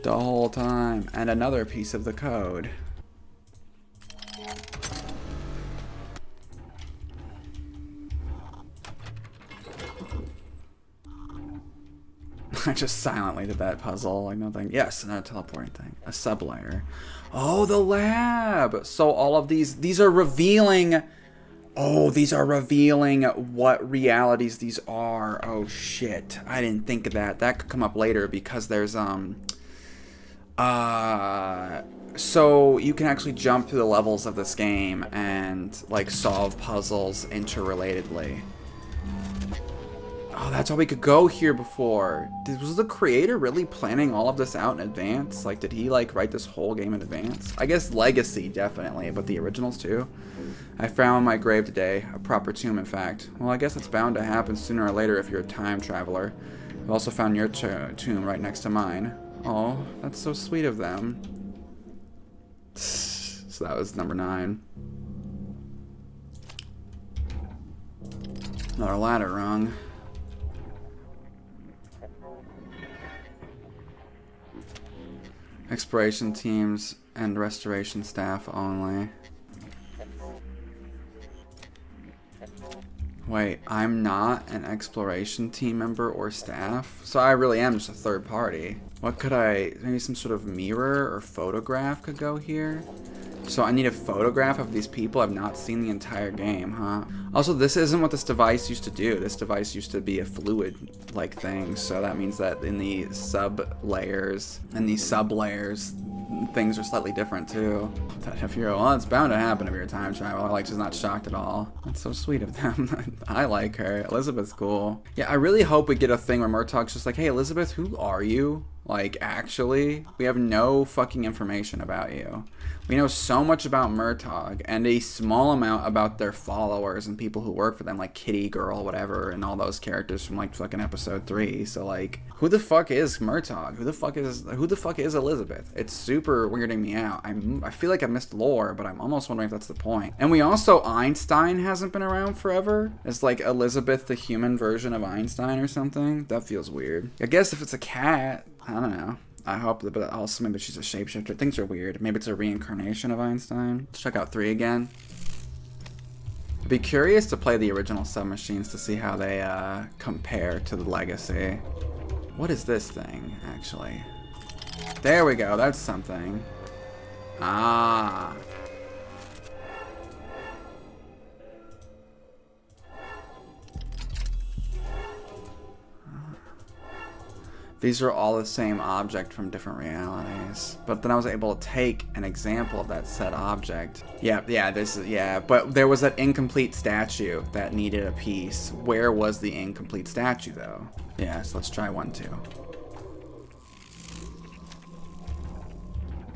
The whole time. And another piece of the code. I just silently did that puzzle, like nothing. Yes, another teleporting thing. A sublayer. Oh, the lab! So all of these are revealing... Oh, these are revealing what realities these are. Oh, shit. I didn't think of that. That could come up later because there's, so you can actually jump through the levels of this game and, like, solve puzzles interrelatedly. Oh, that's how we could go here before. Was the creator really planning all of this out in advance? Like, did he, like, write this whole game in advance? I guess Legacy, definitely, but the originals, too. I found my grave today. A proper tomb, in fact. Well, I guess it's bound to happen sooner or later if you're a time traveler. I've also found your tomb right next to mine. Oh, that's so sweet of them. So that was number 9. Another ladder rung. Exploration teams and restoration staff only. Wait, I'm not an exploration team member or staff? So I really am just a third party. What could I, maybe some sort of mirror or photograph could go here? So I need a photograph of these people. I've not seen the entire game, huh? Also, this isn't what this device used to do. This device used to be a fluid-like thing, so that means that in the sub-layers, things are slightly different too. If you're, well, it's bound to happen if you're a time traveler. Like, she's not shocked at all. That's so sweet of them. I like her. Elizabeth's cool. Yeah, I really hope we get a thing where Murtaugh's just like, hey, Elizabeth, who are you? Like, actually, we have no fucking information about you. We know so much about Murtaugh and a small amount about their followers and people who work for them, like Kitty Girl, whatever, and all those characters from like fucking episode 3. So like, who the fuck is Murtaugh? Who the fuck is Elizabeth? It's super weirding me out. I feel like I missed lore, but I'm almost wondering if that's the point. And we also, Einstein hasn't been around forever. It's like Elizabeth, the human version of Einstein or something. That feels weird. I guess if it's a cat, I don't know. I hope that, but also maybe she's a shapeshifter. Things are weird. Maybe it's a reincarnation of Einstein. Let's check out 3 again. I'd be curious to play the original Submachines to see how they compare to the Legacy. What is this thing, actually? There we go. That's something. Ah. These are all the same object from different realities. But then I was able to take an example of that said object. Yeah, but there was that incomplete statue that needed a piece. Where was the incomplete statue, though? Yeah, so let's try 1, 2.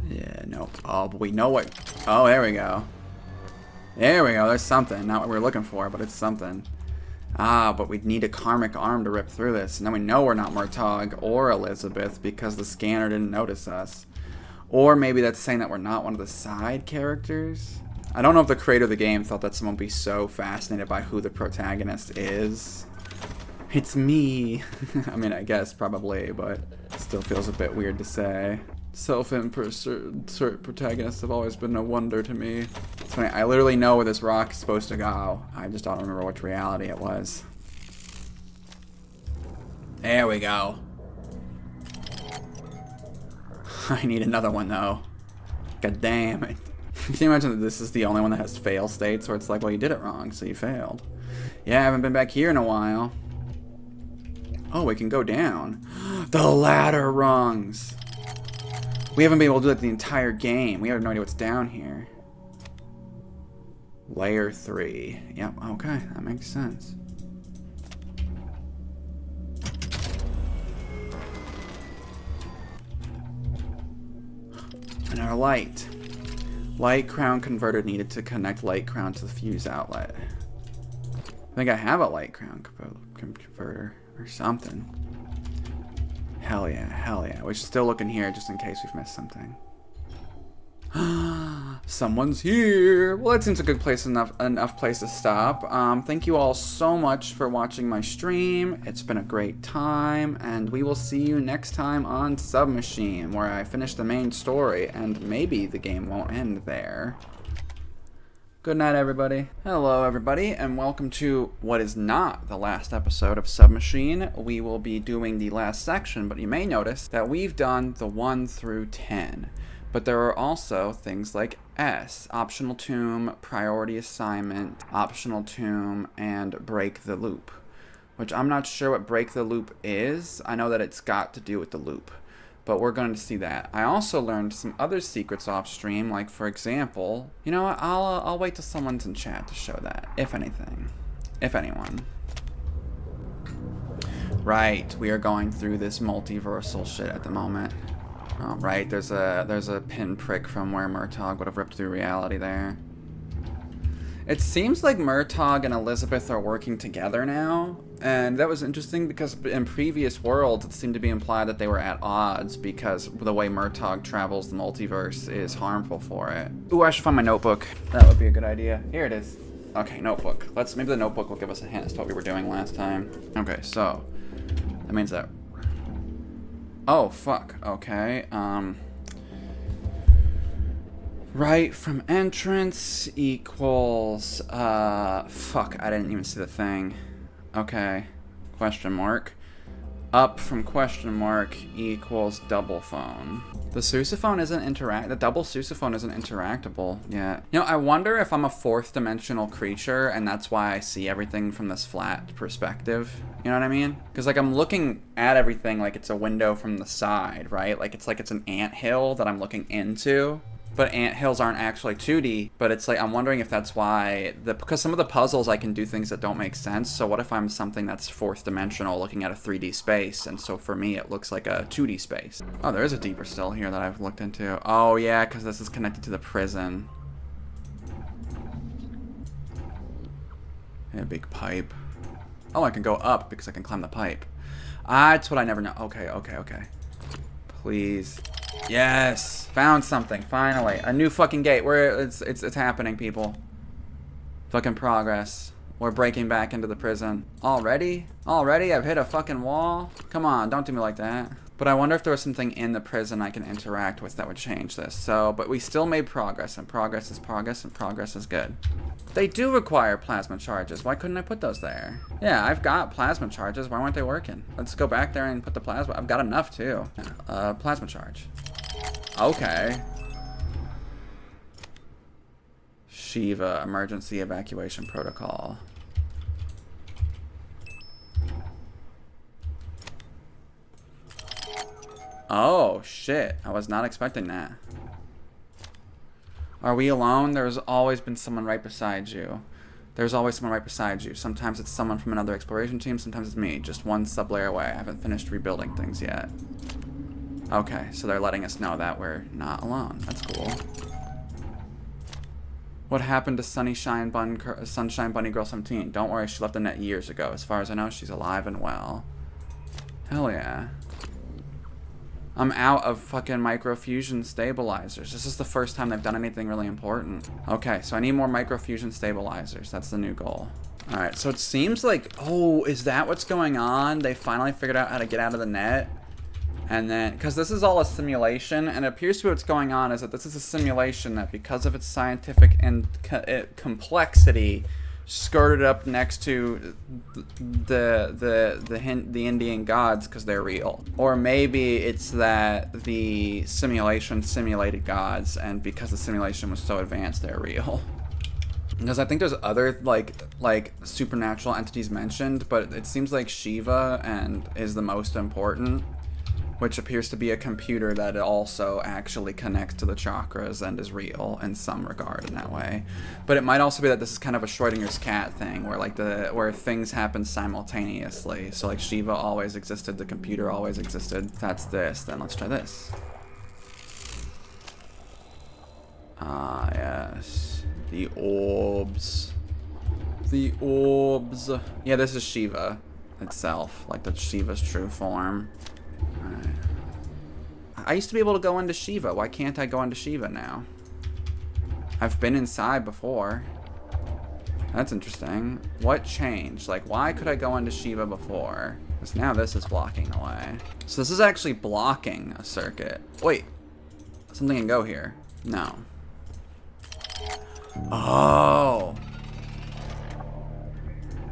Yeah, nope. Oh, but we know what... Oh, there we go. There we go, there's something. Not what we were looking for, but it's something. Ah, but we'd need a karmic arm to rip through this. And then we know we're not Murtaugh or Elizabeth because the scanner didn't notice us. Or maybe that's saying that we're not one of the side characters. I don't know if the creator of the game thought that someone would be so fascinated by who the protagonist is. It's me. I mean, I guess probably, but it still feels a bit weird to say. Self-insert protagonists have always been a wonder to me. It's funny, I literally know where this rock is supposed to go. I just don't remember which reality it was. There we go. I need another one though. God damn it. Can you imagine that this is the only one that has fail states where it's like, well, you did it wrong, so you failed. Yeah, I haven't been back here in a while. Oh, we can go down. The ladder rungs. We haven't been able to do that the entire game. We have no idea what's down here. Layer 3. Yep, okay, that makes sense. And our light. Light crown converter needed to connect light crown to the fuse outlet. I think I have a light crown converter or something. Hell yeah, hell yeah. We should still look in here just in case we've missed something. Someone's here. Well, that seems a good place, enough place to stop. Thank you all so much for watching my stream. It's been a great time, and we will see you next time on Submachine, where I finish the main story, and maybe the game won't end there. Good night, everybody. Hello, everybody, and welcome to what is not the last episode of Submachine. We will be doing the last section, but you may notice that we've done the 1 through 10. But there are also things like S, optional tomb, priority assignment, optional tomb, and break the loop. Which I'm not sure what break the loop is. I know that it's got to do with the loop. But we're going to see that. I also learned some other secrets off stream, like for example, you know what, I'll wait till someone's in chat to show that, if anything, if anyone. Right, we are going through this multiversal shit at the moment. Oh, right, there's a pinprick from where Murtaugh would have ripped through reality there. It seems like Murtaugh and Elizabeth are working together now, and that was interesting because in previous worlds it seemed to be implied that they were at odds because the way Murtaugh travels the multiverse is harmful for it. Ooh, I should find my notebook. That would be a good idea. Here it is. Okay, notebook. Maybe the notebook will give us a hint as to what we were doing last time. Okay, so that means that. Oh, fuck. Okay. Right from entrance equals, fuck, I didn't even see the thing. Okay, question mark. Up from question mark equals double phone. The sousaphone isn't the double sousaphone isn't interactable yet. You know, I wonder if I'm a fourth dimensional creature and that's why I see everything from this flat perspective. You know what I mean? Because like I'm looking at everything like it's a window from the side, right? Like it's an anthill that I'm looking into. But anthills aren't actually 2D, but it's like, I'm wondering if that's why, because some of the puzzles I can do things that don't make sense, so what if I'm something that's fourth dimensional looking at a 3D space, and so for me it looks like a 2D space. Oh, there is a deeper still here that I've looked into. Oh yeah, because this is connected to the prison. Yeah, big pipe. Oh, I can go up because I can climb the pipe. Ah, that's what I never know. Okay, okay, okay. Please. Yes! Found something, finally. A new fucking gate. It's happening, people. Fucking progress. We're breaking back into the prison. Already? Already? I've hit a fucking wall? Come on, don't do me like that. But I wonder if there was something in the prison I can interact with that would change this. So, but we still made progress, and progress is progress, and progress is good. They do require plasma charges. Why couldn't I put those there? Yeah, I've got plasma charges. Why weren't they working? Let's go back there and put the plasma. I've got enough, too. Plasma charge. Okay. Shiva, emergency evacuation protocol. Oh, shit. I was not expecting that. Are we alone? There's always been someone right beside you. There's always someone right beside you. Sometimes it's someone from another exploration team, sometimes it's me. Just one sub-layer away. I haven't finished rebuilding things yet. Okay, so they're letting us know that we're not alone. That's cool. What happened to Sunshine Bunny Girl 17? Don't worry, she left the net years ago. As far as I know, she's alive and well. Hell yeah. I'm out of fucking microfusion stabilizers. This is the first time they've done anything really important. Okay, so I need more microfusion stabilizers. That's the new goal. Alright, so it seems like... Oh, is that what's going on? They finally figured out how to get out of the net? And then... Because this is all a simulation, and it appears to be what's going on is that this is a simulation that because of its scientific and complexity... skirted up next to the Indian gods because they're real. Or maybe it's that the simulation simulated gods, and because the simulation was so advanced, they're real. Because I think there's other like supernatural entities mentioned, but it seems like Shiva is the most important, which appears to be a computer that also actually connects to the chakras and is real in some regard in that way. But it might also be that this is kind of a Schrodinger's cat thing, where where things happen simultaneously. So like Shiva always existed, the computer always existed. That's this. Then let's try this. Ah, yes. The orbs. The orbs. Yeah, this is Shiva itself, like the Shiva's true form. Alright. I used to be able to go into Shiva. Why can't I go into Shiva now? I've been inside before. That's interesting. What changed? Like, why could I go into Shiva before? Because now this is blocking the way. So this is actually blocking a circuit. Wait. Something can go here. No. Oh.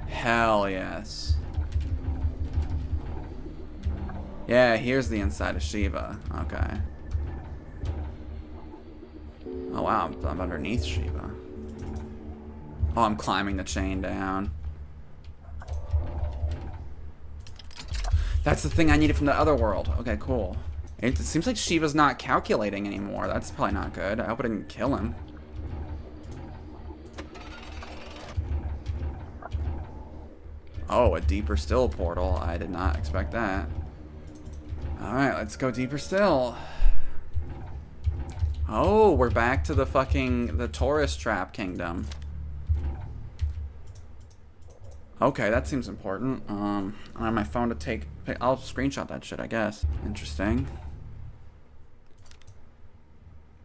Hell yes. Yeah, here's the inside of Shiva. Okay. Oh wow, I'm underneath Shiva. Oh, I'm climbing the chain down. That's the thing I needed from the other world. Okay, cool. It seems like Shiva's not calculating anymore. That's probably not good. I hope I didn't kill him. Oh, a deeper still portal. I did not expect that. Alright, let's go deeper still. Oh, we're back to the tourist trap kingdom. Okay, that seems important. I have my phone to take... I'll screenshot that shit, I guess. Interesting.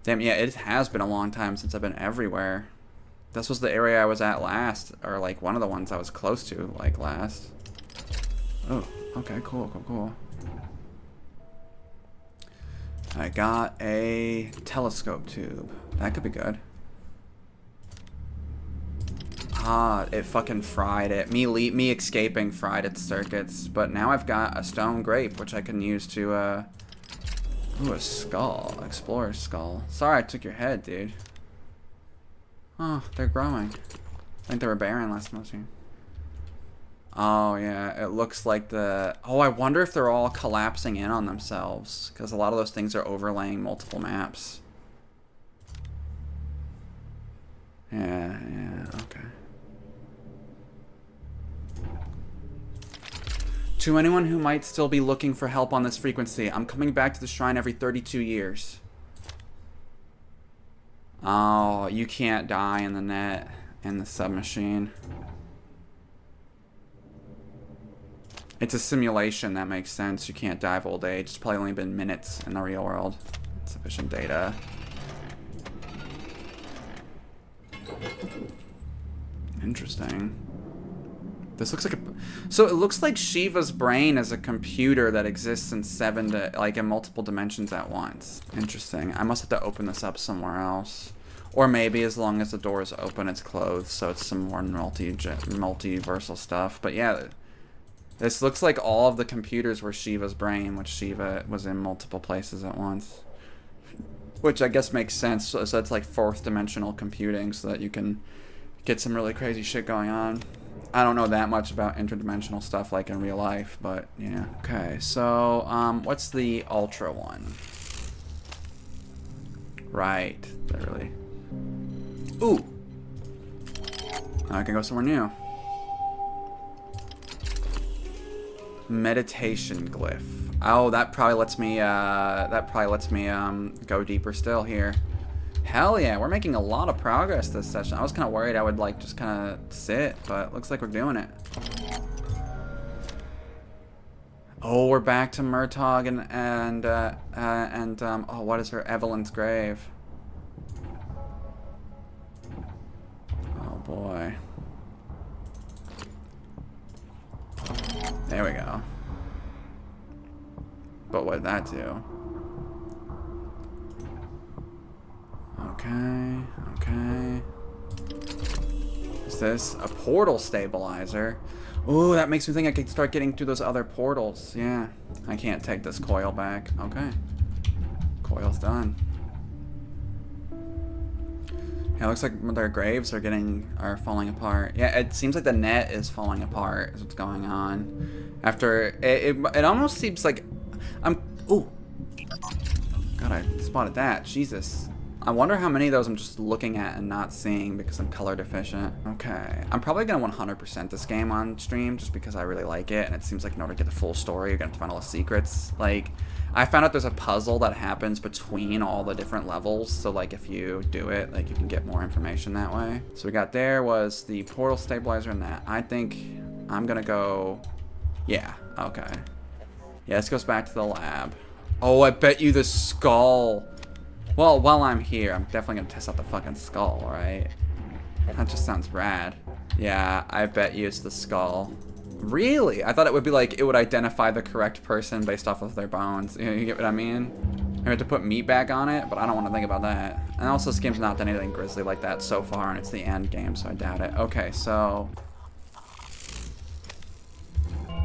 Damn, yeah, it has been a long time since I've been everywhere. This was the area I was at last, or like one of the ones I was close to, like last. Oh, okay, cool, cool, cool. I got a telescope tube. That could be good. Ah, it fucking fried it. Me escaping fried its circuits. But now I've got a stone grape, which I can use to, Ooh, a skull. Explorer's skull. Sorry I took your head, dude. Oh, they're growing. I think they were barren last month. Oh, yeah. It looks like the... Oh, I wonder if they're all collapsing in on themselves. Because a lot of those things are overlaying multiple maps. Yeah, okay. To anyone who might still be looking for help on this frequency, I'm coming back to the shrine every 32 years. Oh, you can't die in the net in the submachine. It's a simulation, that makes sense. You can't die of old age. It's probably only been minutes in the real world. Sufficient data. Interesting. This looks like a... So it looks like Shiva's brain is a computer that exists in in multiple dimensions at once. Interesting. I must have to open this up somewhere else. Or maybe as long as the door is open, it's closed, so it's some more multiversal stuff. But yeah, this looks like all of the computers were Shiva's brain, which Shiva was in multiple places at once. Which I guess makes sense. So it's like fourth dimensional computing, so that you can get some really crazy shit going on. I don't know that much about interdimensional stuff like in real life, but yeah. Okay, so what's the ultra one? Right, literally. Ooh, I can go somewhere new. Meditation glyph. Oh, that probably lets me go deeper still here. Hell yeah, we're making a lot of progress this session. I was kind of worried I would like just kind of sit, but looks like we're doing it. Oh, we're back to Murtaugh and oh, what is her? Evelyn's grave. Oh boy. There we go. But what did that do? Okay, okay. Is this a portal stabilizer? Ooh, that makes me think I could start getting through those other portals. Yeah, I can't take this coil back. Okay. Coil's done. Yeah, it looks like their graves are falling apart. Yeah, it seems like the net is falling apart is what's going on. After, it almost seems like ooh. God, I spotted that. Jesus. I wonder how many of those I'm just looking at and not seeing because I'm color deficient. Okay. I'm probably going to 100% this game on stream just because I really like it. And it seems like in order to get the full story, you're going to have to find all the secrets. Like, I found out there's a puzzle that happens between all the different levels. So, like, if you do it, like, you can get more information that way. So we got there was the portal stabilizer and that. I think I'm going to go... Yeah. Okay. Yeah, this goes back to the lab. Oh, I bet you the skull... Well, while I'm here, I'm definitely gonna test out the fucking skull, right? That just sounds rad. Yeah, I bet you it's the skull. Really? I thought it would be like, it would identify the correct person based off of their bones. You get what I mean? I have to put meat back on it, but I don't want to think about that. And also, this game's not done anything grisly like that so far, and it's the end game, so I doubt it. Okay, so...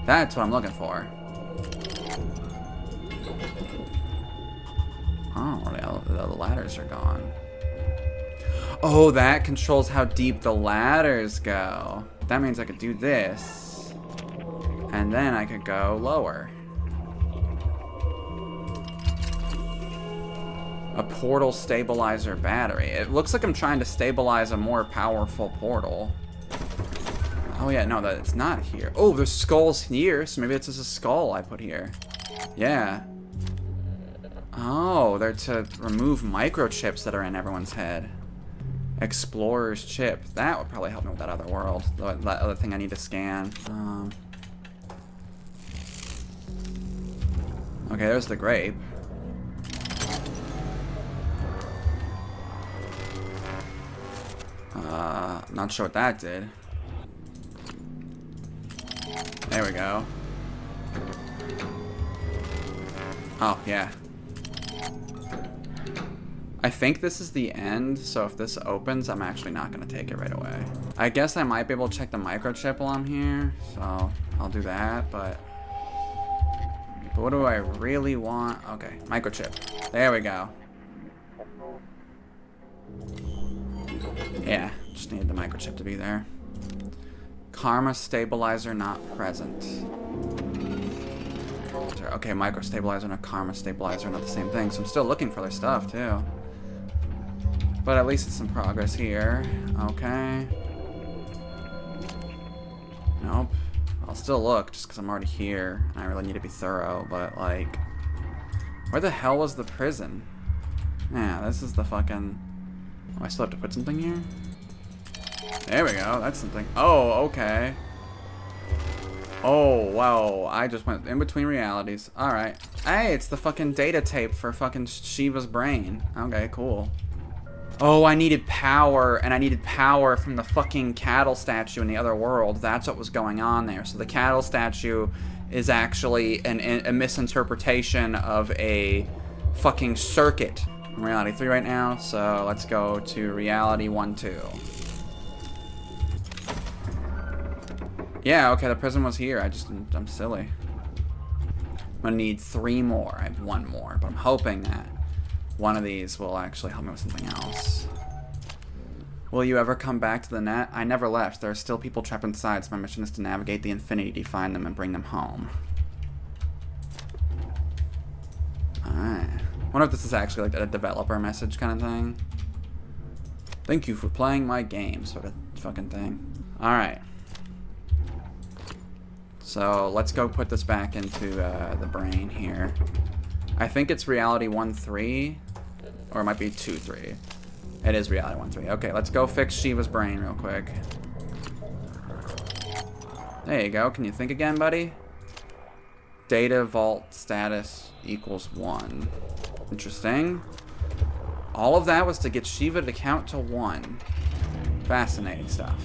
That's what I'm looking for. Oh, the ladders are gone. Oh, that controls how deep the ladders go. That means I could do this. And then I could go lower. A portal stabilizer battery. It looks like I'm trying to stabilize a more powerful portal. Oh yeah, no, it's not here. Oh, the skull's here, so maybe it's just a skull I put here. Yeah. Oh, they're to remove microchips that are in everyone's head. Explorer's chip. That would probably help me with that other world. That other thing I need to scan. Okay, there's the grape. Not sure what that did. There we go. Oh, yeah. I think this is the end, so if this opens, I'm actually not going to take it right away. I guess I might be able to check the microchip while I'm here, so I'll do that, but what do I really want? Okay, microchip. There we go. Yeah, just needed the microchip to be there. Karma stabilizer not present. Okay, micro stabilizer and a karma stabilizer are not the same thing, so I'm still looking for their stuff too. But at least it's some progress here. Okay. Nope. I'll still look just because I'm already here. I really need to be thorough, but like, where the hell was the prison? Yeah, this is the fucking. Oh, I still have to put something here? There we go, that's something. Oh, okay. Oh, wow, I just went in between realities. Alright. Hey, it's the fucking data tape for fucking Shiva's brain. Okay, cool. Oh, I needed power, and I needed power from the fucking cattle statue in the other world. That's what was going on there. So the cattle statue is actually a misinterpretation of a fucking circuit. I'm in reality 3 right now, so let's go to reality 1, 2. Yeah, okay, the prison was here. I'm silly. I'm gonna need 3 more. I have 1 more, but I'm hoping that one of these will actually help me with something else. Will you ever come back to the net? I never left. There are still people trapped inside, so my mission is to navigate the infinity to find them and bring them home. Alright. Wonder if this is actually like a developer message kind of thing. Thank you for playing my game, sort of fucking thing. Alright. So let's go put this back into the brain here. I think it's reality 1-3, or it might be 2-3. It is reality 1-3. Okay, let's go fix Shiva's brain real quick. There you go. Can you think again, buddy? Data vault status equals 1. Interesting. All of that was to get Shiva to count to 1. Fascinating stuff.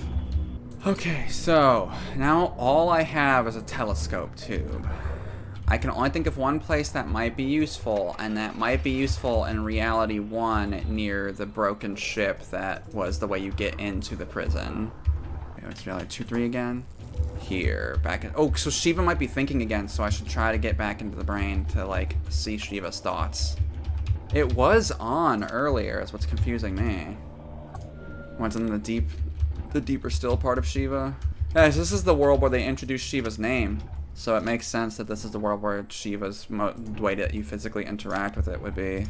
Okay, so now all I have is a telescope tube. I can only think of one place that might be useful, and that might be useful in reality 1 near the broken ship that was the way you get into the prison. Okay, it's reality 2-3 again. Here, back in. Oh, so Shiva might be thinking again, so I should try to get back into the brain to like see Shiva's thoughts. It was on earlier, is what's confusing me. What's in the deeper still part of Shiva? Guys, this is the world where they introduced Shiva's name. So it makes sense that this is the world where Shiva's way that you physically interact with it would be.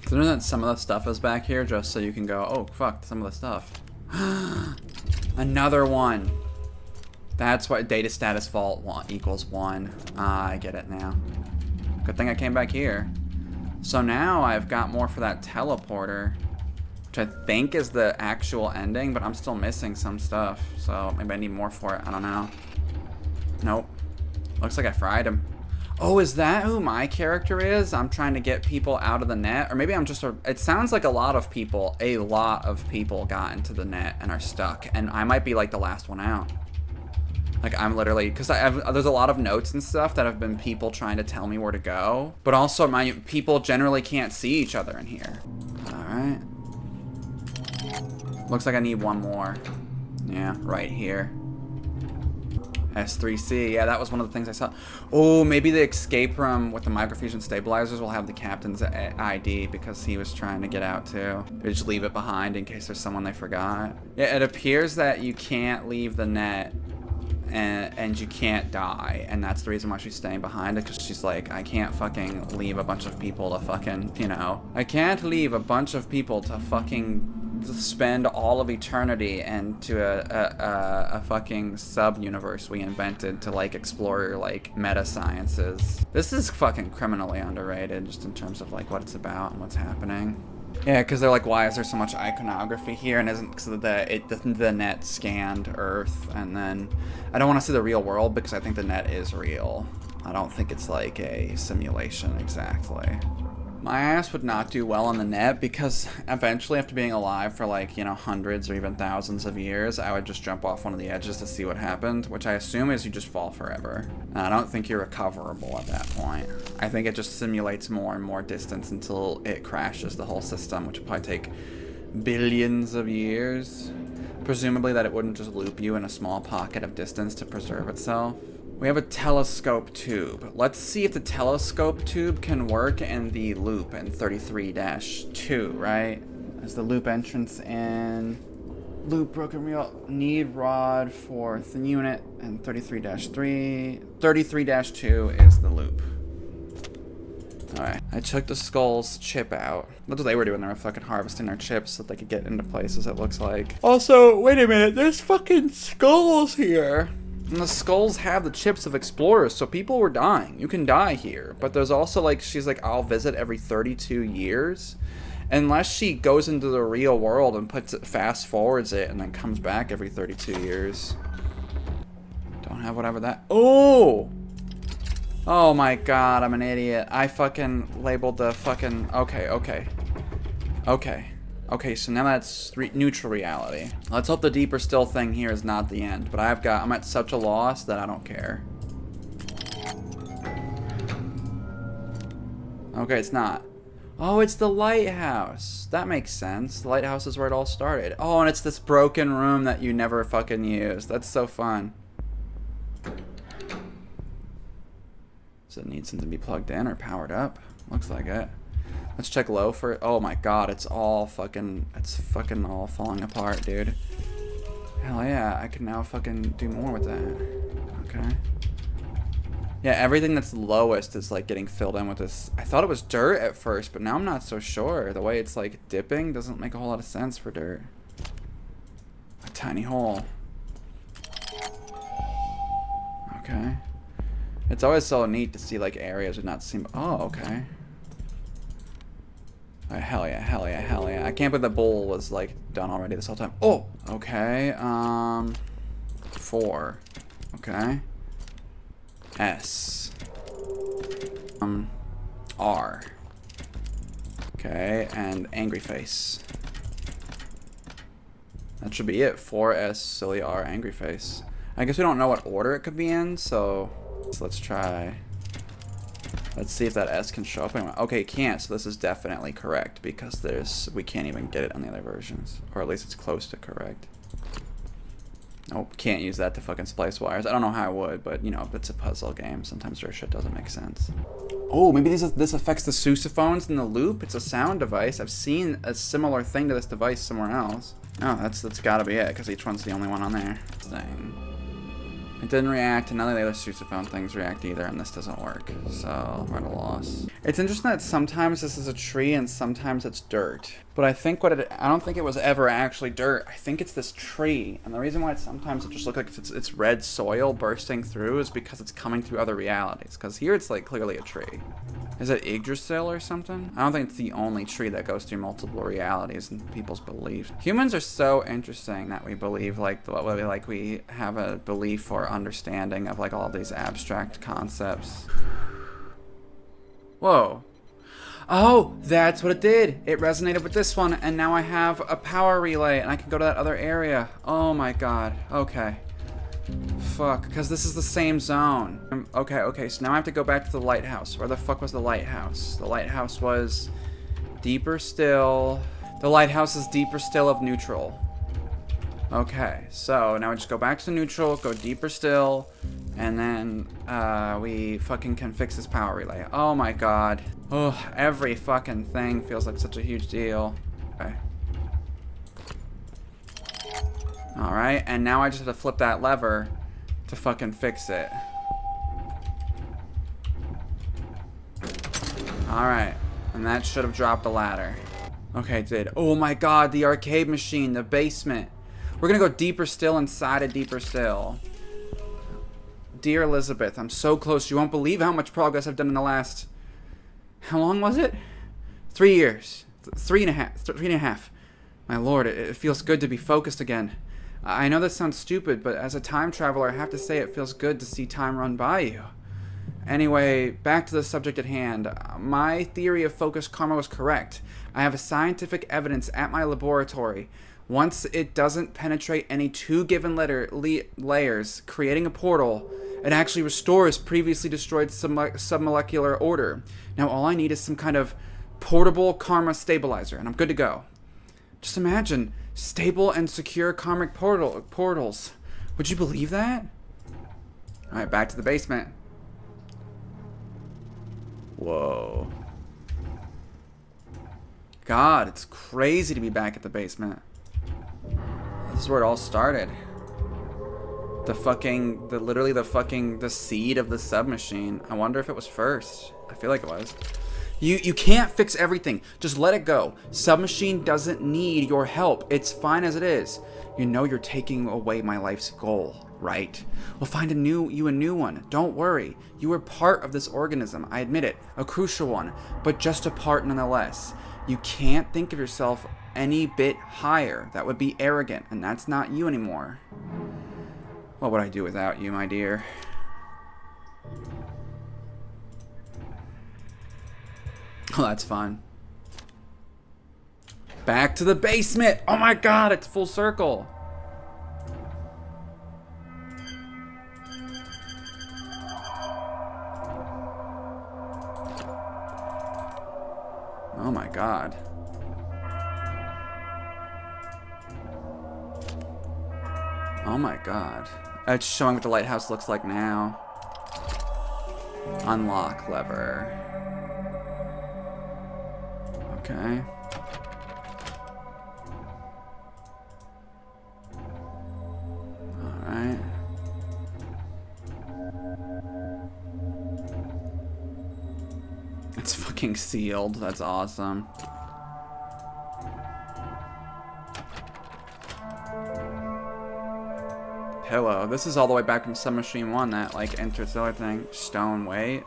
Considering that some of the stuff is back here just so you can go, oh fuck, some of the stuff. Another one. That's why data status vault equals 1. Ah, I get it now. Good thing I came back here. So now I've got more for that teleporter, which I think is the actual ending, but I'm still missing some stuff. So maybe I need more for it, I don't know. Nope. Looks like I fried him. Oh, is that who my character is? I'm trying to get people out of the net? Or maybe I'm just it sounds like a lot of people got into the net and are stuck. And I might be like the last one out. Like I'm literally, because there's a lot of notes and stuff that have been people trying to tell me where to go. But also people generally can't see each other in here. All right. Looks like I need 1 more. Yeah, right here. S3C, yeah, that was one of the things I saw. Oh, maybe the escape room with the microfusion stabilizers will have the captain's ID because he was trying to get out too. They just leave it behind in case there's someone they forgot. Yeah, it appears that you can't leave the net and you can't die, and that's the reason why she's staying behind it, because she's like, I can't fucking leave a bunch of people to fucking, you know, I can't leave a bunch of people to fucking spend all of eternity into a fucking sub-universe we invented to like explore like meta sciences. This is fucking criminally underrated just in terms of like what it's about and what's happening. Yeah, because they're like, why is there so much iconography here? And isn't because the net scanned Earth, and then I don't want to see the real world because I think the net is real. I don't think it's like a simulation exactly. My ass would not do well on the net because eventually, after being alive for like, you know, hundreds or even thousands of years, I would just jump off one of the edges to see what happened, which I assume is you just fall forever. And I don't think you're recoverable at that point. I think it just simulates more and more distance until it crashes the whole system, which would probably take billions of years. Presumably that it wouldn't just loop you in a small pocket of distance to preserve itself. We have a telescope tube. Let's see if the telescope tube can work in the loop in 33-2, right? There's the loop entrance in loop broken reel. Need rod for the unit and 33-3. 33-2 is the loop. Alright, I took the skull's chip out. That's what they were doing. They were fucking harvesting their chips so that they could get into places, it looks like. Also, wait a minute, there's fucking skulls here. And the skulls have the chips of explorers, so people were dying. You can die here. But there's also like, she's like, I'll visit every 32 years. Unless she goes into the real world and puts it, fast forwards it, and then comes back every 32 years. Don't have whatever that, oh! Oh my god, I'm an idiot. I fucking labeled the fucking, okay. Okay, so now that's neutral reality. Let's hope the deeper still thing here is not the end. But I'm at such a loss that I don't care. Okay, it's not. Oh, it's the lighthouse. That makes sense. The lighthouse is where it all started. Oh, and it's this broken room that you never fucking use. That's so fun. Does it need something to be plugged in or powered up? Looks like it. Let's check low for it. Oh my god, it's fucking all falling apart, dude. Hell yeah, I can now fucking do more with that. Okay. Yeah, everything that's lowest is like getting filled in with this. I thought it was dirt at first, but now I'm not so sure. The way it's like dipping doesn't make a whole lot of sense for dirt. A tiny hole. Okay. It's always so neat to see like areas would not seem. Oh, okay. Hell yeah. I can't believe the bowl was like done already this whole time. Oh, okay. 4. Okay. S. R. Okay, and angry face. That should be it. 4S, silly R, angry face. I guess we don't know what order it could be in, so let's try. Let's see if that S can show up anyway. Okay, it can't, so this is definitely correct because we can't even get it on the other versions. Or at least it's close to correct. Nope, can't use that to fucking splice wires. I don't know how I would, but you know, if it's a puzzle game, sometimes their shit doesn't make sense. Oh, maybe this affects the sousaphones in the loop? It's a sound device. I've seen a similar thing to this device somewhere else. Oh, that's gotta be it, because each one's the only one on there. Thing. It didn't react, and none of the other sousaphone things react either, and this doesn't work, so we're at a loss. It's interesting that sometimes this is a tree and sometimes it's dirt. But I think I don't think it was ever actually dirt. I think it's this tree, and the reason why sometimes it just looks like it's red soil bursting through is because it's coming through other realities. Because here it's like clearly a tree. Is it Yggdrasil or something? I don't think it's the only tree that goes through multiple realities and people's beliefs. Humans are so interesting that we believe we have a belief or understanding of like all of these abstract concepts. Whoa. Oh, that's what it did. It resonated with this one, and now I have a power relay, and I can go to that other area. Oh my god. Okay. Fuck, because this is the same zone. Okay, so now I have to go back to the lighthouse. Where the fuck was the lighthouse? The lighthouse was deeper still. The lighthouse is deeper still of neutral. Okay, so now we just go back to neutral, go deeper still, and then we fucking can fix this power relay. Oh my god. Oh, every fucking thing feels like such a huge deal. Okay. Alright, and now I just have to flip that lever to fucking fix it. Alright, and that should have dropped the ladder. Okay, it did. Oh my god, the arcade machine, the basement. We're gonna go deeper still inside of deeper still. Dear Elizabeth, I'm so close. You won't believe how much progress I've done in the last... How long was it? 3 years. 3.5. My lord, it feels good to be focused again. I know this sounds stupid, but as a time traveler, I have to say it feels good to see time run by you. Anyway, back to the subject at hand. My theory of focused karma was correct. I have scientific evidence at my laboratory. Once it doesn't penetrate any two given layers, creating a portal, it actually restores previously destroyed submolecular order. Now all I need is some kind of portable karma stabilizer, and I'm good to go. Just imagine stable and secure karmic portals. Would you believe that? Alright, back to the basement. Whoa. God, it's crazy to be back at the basement. This is where it all started. Literally the seed of the submachine. I wonder if it was first. I feel like it was. You can't fix everything. Just let it go. Submachine doesn't need your help. It's fine as it is. You know you're taking away my life's goal, right? We'll find a new one. Don't worry. You are part of this organism. I admit it. A crucial one. But just a part nonetheless. You can't think of yourself any bit higher. That would be arrogant, and that's not you anymore. What would I do without you, my dear? Oh, that's fun. Back to the basement! Oh my god, it's full circle! Oh my god. Oh my god. It's showing what the lighthouse looks like now. Unlock lever. Okay. Alright. It's fucking sealed. That's awesome. Pillow. This is all the way back from Submachine 1, that, like, interstellar thing. Stone weight.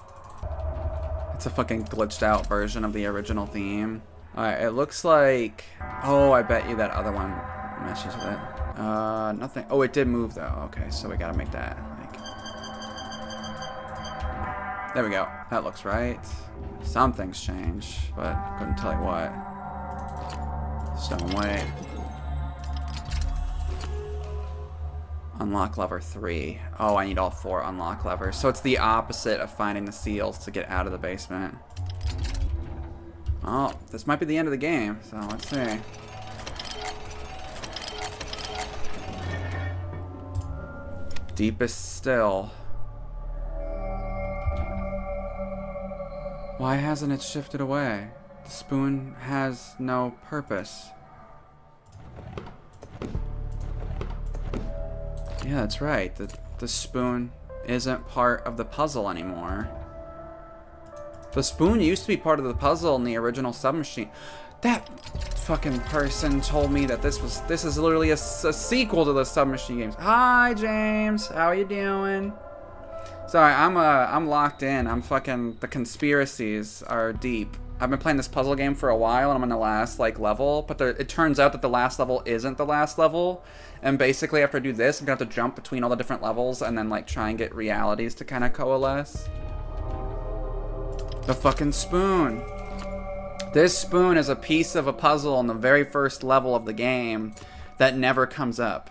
It's a fucking glitched out version of the original theme. Alright, it looks like... Oh, I bet you that other one meshes with it. Nothing. Oh, it did move, though. Okay, so we gotta make that, like... There we go. That looks right. Something's changed, but couldn't tell you what. Stone weight. Unlock lever 3. Oh, I need all 4 unlock levers. So it's the opposite of finding the seals to get out of the basement. Oh, this might be the end of the game, so let's see. Deepest still. Why hasn't it shifted away? The spoon has no purpose. Yeah, that's right. The spoon isn't part of the puzzle anymore. The spoon used to be part of the puzzle in the original Submachine. That fucking person told me that this is literally a sequel to the Submachine games. Hi, James. How you doing? Sorry, I'm locked in. The conspiracies are deep. I've been playing this puzzle game for a while, and I'm on the last, like, level, but it turns out that the last level isn't the last level, and basically after I do this, I'm gonna have to jump between all the different levels and then, like, try and get realities to kind of coalesce. The fucking spoon. This spoon is a piece of a puzzle in the very first level of the game that never comes up.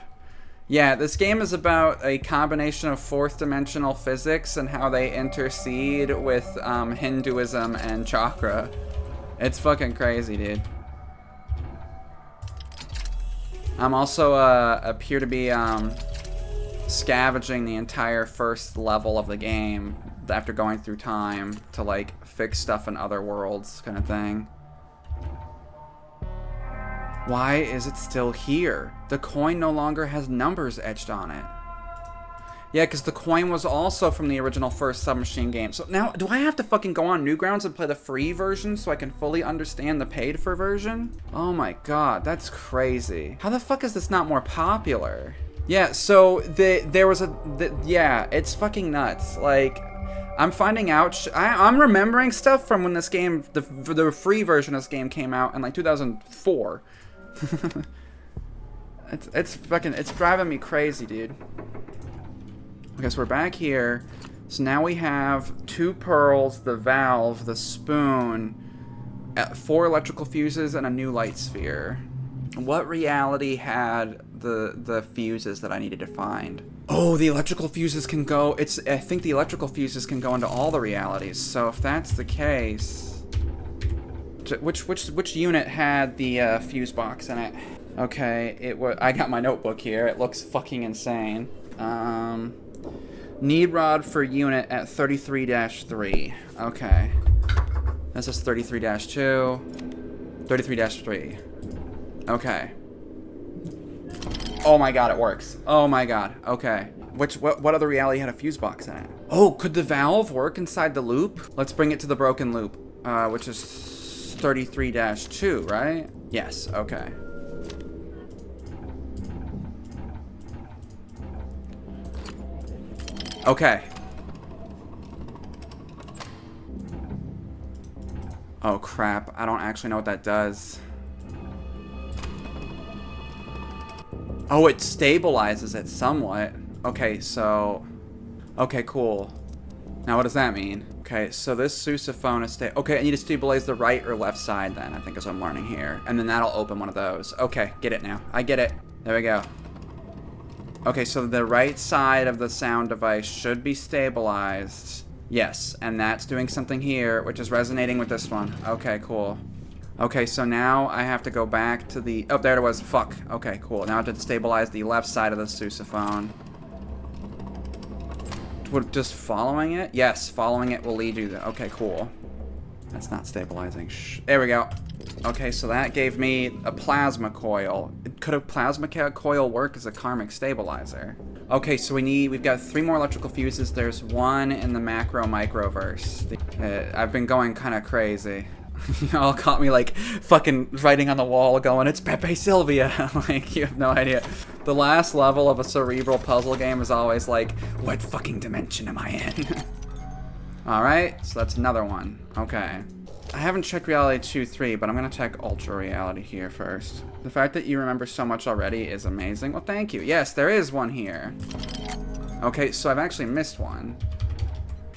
Yeah, this game is about a combination of fourth dimensional physics and how they intercede with Hinduism and chakra. It's fucking crazy, dude. I'm also appear to be scavenging the entire first level of the game after going through time to, like, fix stuff in other worlds, kind of thing. Why is it still here? The coin no longer has numbers etched on it. Yeah, because the coin was also from the original first Submachine game. So now, do I have to fucking go on Newgrounds and play the free version so I can fully understand the paid-for version? Oh my god, that's crazy. How the fuck is this not more popular? Yeah, so yeah, it's fucking nuts. Like, I'm finding out. I'm remembering stuff from when this game, the free version of this game came out in like 2004. it's fucking, it's driving me crazy, dude. Okay, so we're back here. So now we have 2 pearls, the valve, the spoon, 4 electrical fuses, and a new light sphere. What reality had the fuses that I needed to find? Oh, the electrical fuses can go. I think the electrical fuses can go into all the realities. So if that's the case, which unit had the fuse box in it? Okay, I got my notebook here. It looks fucking insane. Need rod for unit at 33-3. Okay. This is 33-2. 33-3. Okay. Oh my god, it works. Oh my god. Okay. What other reality had a fuse box in it? Oh, could the valve work inside the loop? Let's bring it to the broken loop, which is 33-2, right? Yes, okay. Okay. Oh crap, I don't actually know what that does. Oh, it stabilizes it somewhat. Okay, so... Okay, cool. Now what does that mean? Okay, so this sousaphone is okay, I need to stabilize the right or left side then, I think is what I'm learning here. And then that'll open one of those. Okay, get it now. I get it. There we go. Okay, so the right side of the sound device should be stabilized. Yes, and that's doing something here, which is resonating with this one. Okay, cool. Okay, so now I have to go back to the... Oh, there it was. Fuck. Okay, cool. Now I have to stabilize the left side of the sousaphone. Just following it? Yes, following it will lead you to... Okay, cool. That's not stabilizing. There we go. Okay, so that gave me a plasma coil. Could a plasma coil work as a karmic stabilizer? Okay, so we've got 3 more electrical fuses. There's 1 in the macro-microverse. I've been going kind of crazy. Y'all caught me like fucking writing on the wall going, it's Pepe Sylvia. Like, you have no idea. The last level of a cerebral puzzle game is always like, what fucking dimension am I in? Alright, so that's another one. Okay. I haven't checked Reality 2-3, but I'm gonna check Ultra Reality here first. The fact that you remember so much already is amazing. Well, thank you. Yes, there is one here. Okay, so I've actually missed one.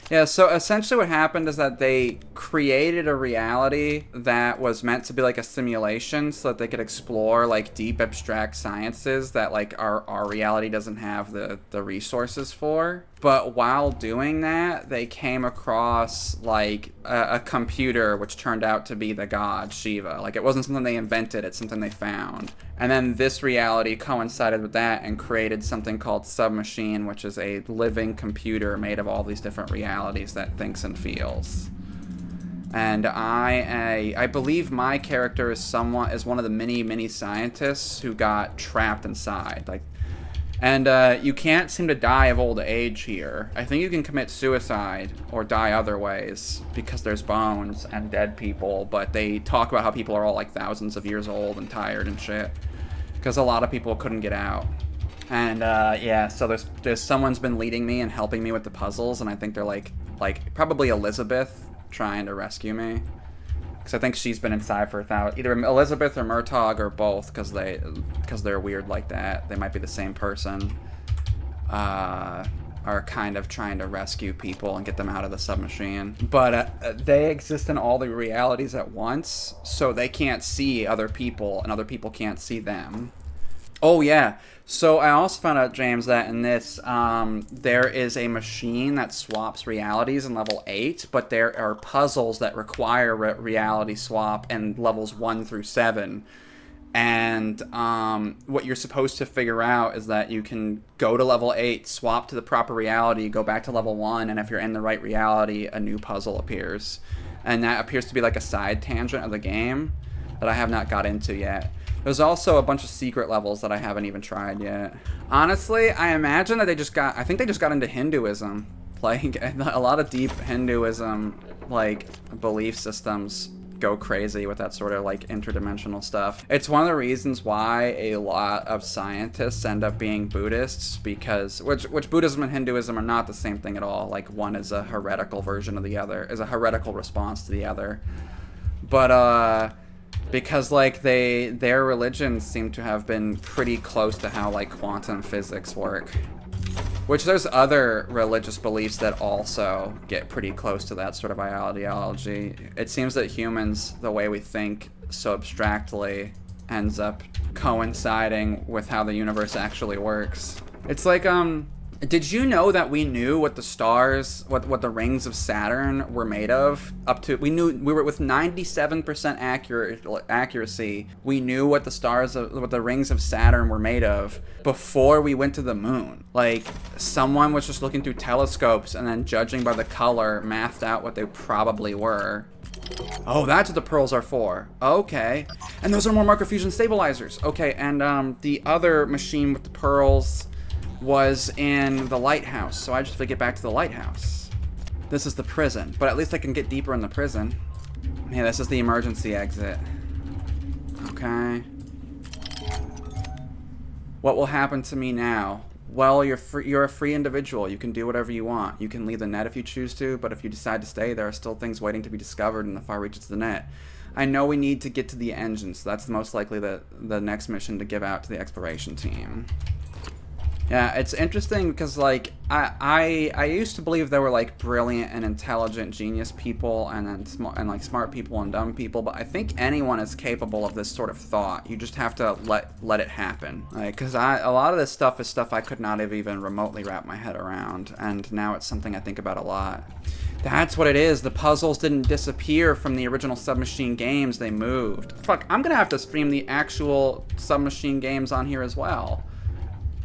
Yeah, so essentially what happened is that they created a reality that was meant to be like a simulation so that they could explore like deep abstract sciences that like our reality doesn't have the resources for. But while doing that, they came across like a computer which turned out to be the god Shiva. Like it wasn't something they invented, it's something they found. And then this reality coincided with that and created something called Submachine, which is a living computer made of all these different realities that thinks and feels. And I believe my character is one of the many scientists who got trapped inside. And you can't seem to die of old age here. I think you can commit suicide or die other ways because there's bones and dead people, but they talk about how people are all like thousands of years old and tired and shit because a lot of people couldn't get out. And yeah, so there's someone's been leading me and helping me with the puzzles, and I think they're like probably Elizabeth trying to rescue me. Because I think she's been inside for either Elizabeth or Murtaugh or both, because they're weird like that. They might be the same person. Are kind of trying to rescue people and get them out of the submachine. But they exist in all the realities at once, so they can't see other people, and other people can't see them. Oh yeah. So I also found out, James, that in this, there is a machine that swaps realities in level 8, but there are puzzles that require reality swap in levels 1 through 7. And what you're supposed to figure out is that you can go to level 8, swap to the proper reality, go back to level 1, and if you're in the right reality, a new puzzle appears. And that appears to be like a side tangent of the game that I have not got into yet. There's also a bunch of secret levels that I haven't even tried yet. Honestly, I imagine that I think they just got into Hinduism. Like, a lot of deep Hinduism, like, belief systems go crazy with that sort of like interdimensional stuff. It's one of the reasons why a lot of scientists end up being Buddhists, because which Buddhism and Hinduism are not the same thing at all. Like one is a heretical version of the other, is a heretical response to the other. But because like their religions seem to have been pretty close to how like quantum physics work. Which there's other religious beliefs that also get pretty close to that sort of ideology. It seems that humans, the way we think so abstractly, ends up coinciding with how the universe actually works. It's like, did you know that we knew what the stars, what the rings of Saturn were made of? We were with 97% accuracy. We knew what the rings of Saturn were made of before we went to the moon. Like, someone was just looking through telescopes and then judging by the color, mathed out what they probably were. Oh, that's what the pearls are for. Okay. And those are more microfusion stabilizers. Okay, and the other machine with the pearls was in the lighthouse, so I just have to get back to the lighthouse. This is the prison, but at least I can get deeper in the prison. Yeah, this is the emergency exit. Okay. What will happen to me now? Well, you're a free individual. You can do whatever you want. You can leave the net if you choose to, but if you decide to stay, there are still things waiting to be discovered in the far reaches of the net. I know we need to get to the engine, so that's most likely the next mission to give out to the exploration team. Yeah, it's interesting because, like, I used to believe there were, like, brilliant and intelligent genius people and smart people and dumb people, but I think anyone is capable of this sort of thought. You just have to let it happen. Like, because a lot of this stuff is stuff I could not have even remotely wrapped my head around, and now it's something I think about a lot. That's what it is. The puzzles didn't disappear from the original Submachine games. They moved. Fuck, I'm gonna have to stream the actual Submachine games on here as well.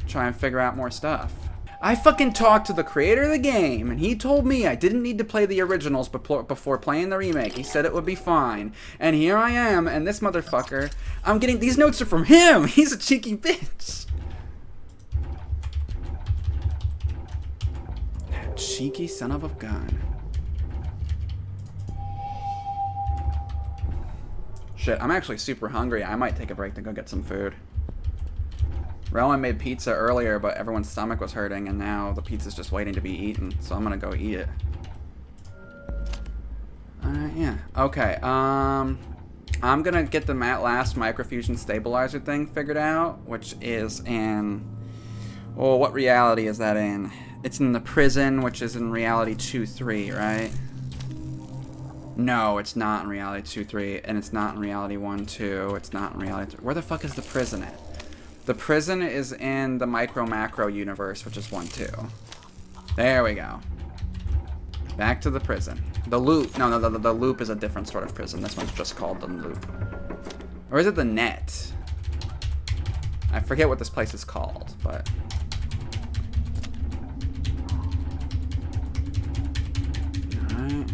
Try and figure out more stuff. I fucking talked to the creator of the game, and he told me I didn't need to play the originals before playing the remake. He said it would be fine. And here I am, and this motherfucker, I'm getting, these notes are from him! He's a cheeky bitch! That cheeky son of a gun. Shit, I'm actually super hungry. I might take a break to go get some food. Rowan made pizza earlier, but everyone's stomach was hurting, and now the pizza's just waiting to be eaten, so I'm gonna go eat it. Yeah. Okay, I'm gonna get the last microfusion stabilizer thing figured out, which is in... Oh, what reality is that in? It's in the prison, which is in reality 2-3, right? No, it's not in reality 2-3, and it's not in reality 1-2, it's not in reality 3. Where the fuck is the prison at? The prison is in the micro-macro universe, which is 1-2. There we go. Back to the prison. The loop. No, the loop is a different sort of prison. This one's just called the loop. Or is it the net? I forget what this place is called, but... Alright.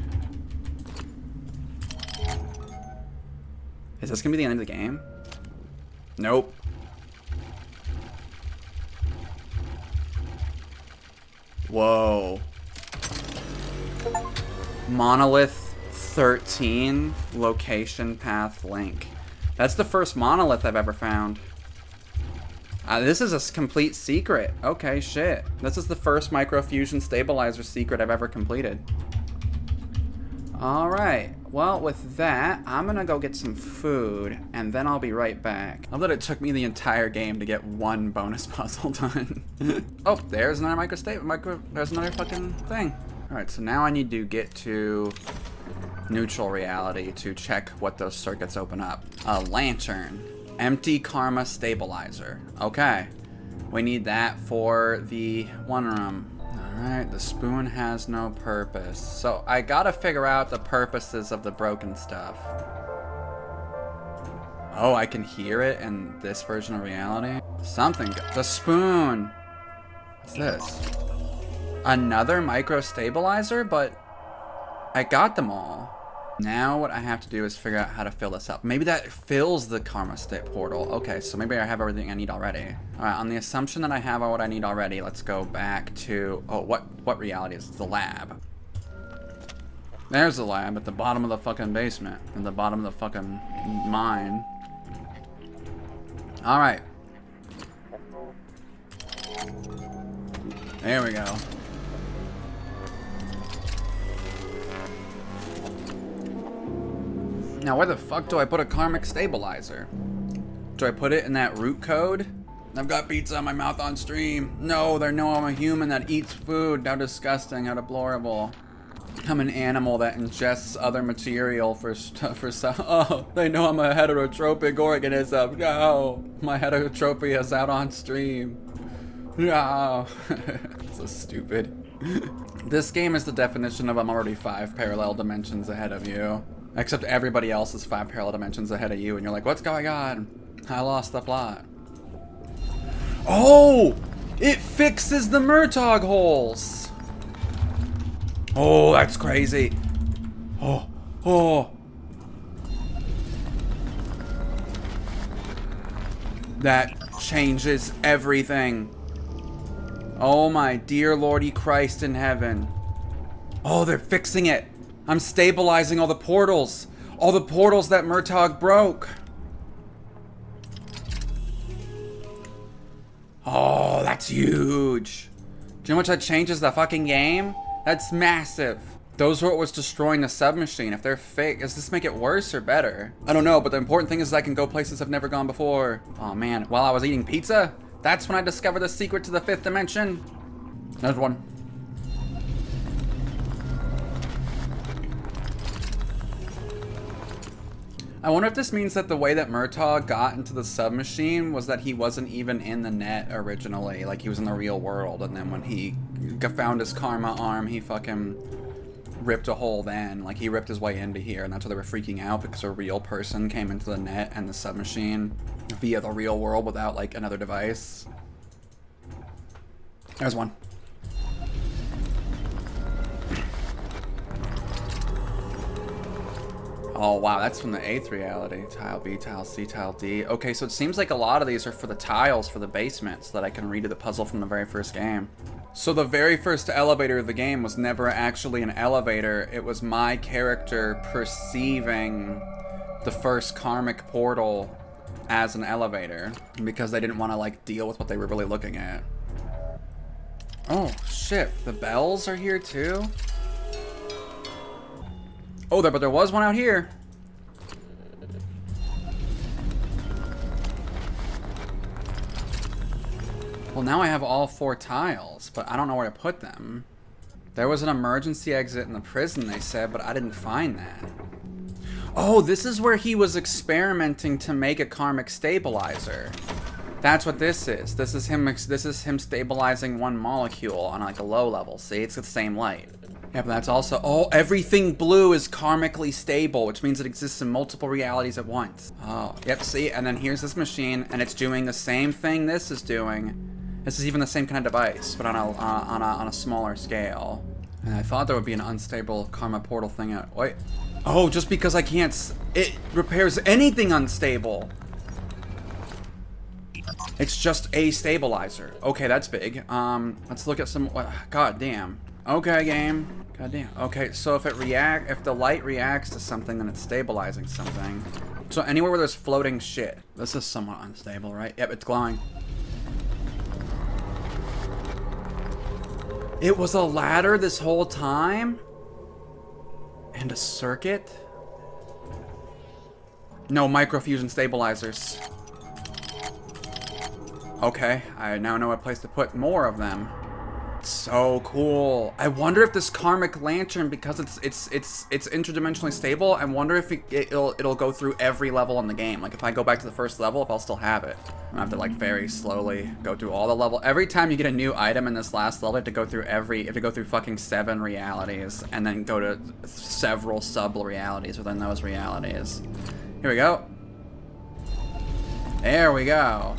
Is this gonna be the end of the game? Nope. Whoa. Monolith 13, location path link. That's the first monolith I've ever found. This is a complete secret. Okay, shit. This is the first microfusion stabilizer secret I've ever completed. Alright, well, with that, I'm gonna go get some food, and then I'll be right back. I love that it took me the entire game to get one bonus puzzle done. Oh, there's another there's another fucking thing. Alright, so now I need to get to neutral reality to check what those circuits open up. A lantern. Empty karma stabilizer. Okay. We need that for the one room. Alright, the spoon has no purpose. So I gotta figure out the purposes of the broken stuff. Oh, I can hear it in this version of reality? Something. The spoon! What's this? Another micro stabilizer? But I got them all. Now what I have to do is figure out how to fill this up. Maybe that fills the karma state portal. Okay, so maybe I have everything I need already. Alright, on the assumption that I have what I need already, let's go back to... Oh, what reality is it? The lab. There's the lab at the bottom of the fucking basement. In the bottom of the fucking mine. Alright. There we go. Now where the fuck do I put a karmic stabilizer? Do I put it in that root code? I've got pizza in my mouth on stream. No, they know I'm a human that eats food. How disgusting, how deplorable. I'm an animal that ingests other material for oh, they know I'm a heterotropic organism. No, my heterotropy is out on stream. No. So stupid. This game is the definition of I'm already 5 parallel dimensions ahead of you. Except everybody else is 5 parallel dimensions ahead of you, and you're like, what's going on? I lost the plot. Oh! It fixes the Murtaugh holes! Oh, that's crazy. Oh, oh. That changes everything. Oh my dear Lordy Christ in heaven. Oh, they're fixing it. I'm stabilizing all the portals. All the portals that Murtaugh broke. Oh, that's huge. Do you know how much that changes the fucking game? That's massive. Those were what was destroying the submachine. If they're fake, does this make it worse or better? I don't know, but the important thing is I can go places I've never gone before. Oh man, while I was eating pizza, that's when I discovered the secret to the 5th dimension. There's one. I wonder if this means that the way that Murtaugh got into the submachine was that he wasn't even in the net originally. Like, he was in the real world, and then when he found his karma arm, he fucking ripped a hole then. Like, he ripped his way into here, and that's why they were freaking out, because a real person came into the net and the submachine via the real world without, like, another device. There's one. Oh wow, that's from the 8th reality. Tile B, tile C, tile D. Okay, so it seems like a lot of these are for the tiles for the basement so that I can redo the puzzle from the very first game. So the very first elevator of the game was never actually an elevator. It was my character perceiving the first karmic portal as an elevator because they didn't want to like deal with what they were really looking at. Oh shit, the bells are here too? Oh, but there was one out here. Well, now I have all 4 tiles, but I don't know where to put them. There was an emergency exit in the prison, they said, but I didn't find that. Oh, this is where he was experimenting to make a karmic stabilizer. That's what this is. This is him stabilizing one molecule on like a low level. See, it's the same light. Yeah, but that's also, oh, everything blue is karmically stable, which means it exists in multiple realities at once. Oh, yep, see, and then here's this machine, and it's doing the same thing this is doing. This is even the same kind of device, but on a smaller scale. And I thought there would be an unstable karma portal thing out. Wait. Oh, just because I can't, it repairs anything unstable. It's just a stabilizer. Okay, that's big. Let's look at some, god damn. Okay, game. God damn. Okay, so if the light reacts to something, then it's stabilizing something. So anywhere where there's floating shit. This is somewhat unstable, right? Yep, it's glowing. It was a ladder this whole time? And a circuit? No microfusion stabilizers. Okay, I now know a place to put more of them. So cool. I wonder if this karmic lantern, because it's interdimensionally stable, I wonder if it'll go through every level in the game. Like if I go back to the first level, if I'll still have it. I'm gonna have to like very slowly go through all the level. Every time you get a new item in this last level, you have to go through fucking 7 realities and then go to several sub-realities within those realities. Here we go. There we go.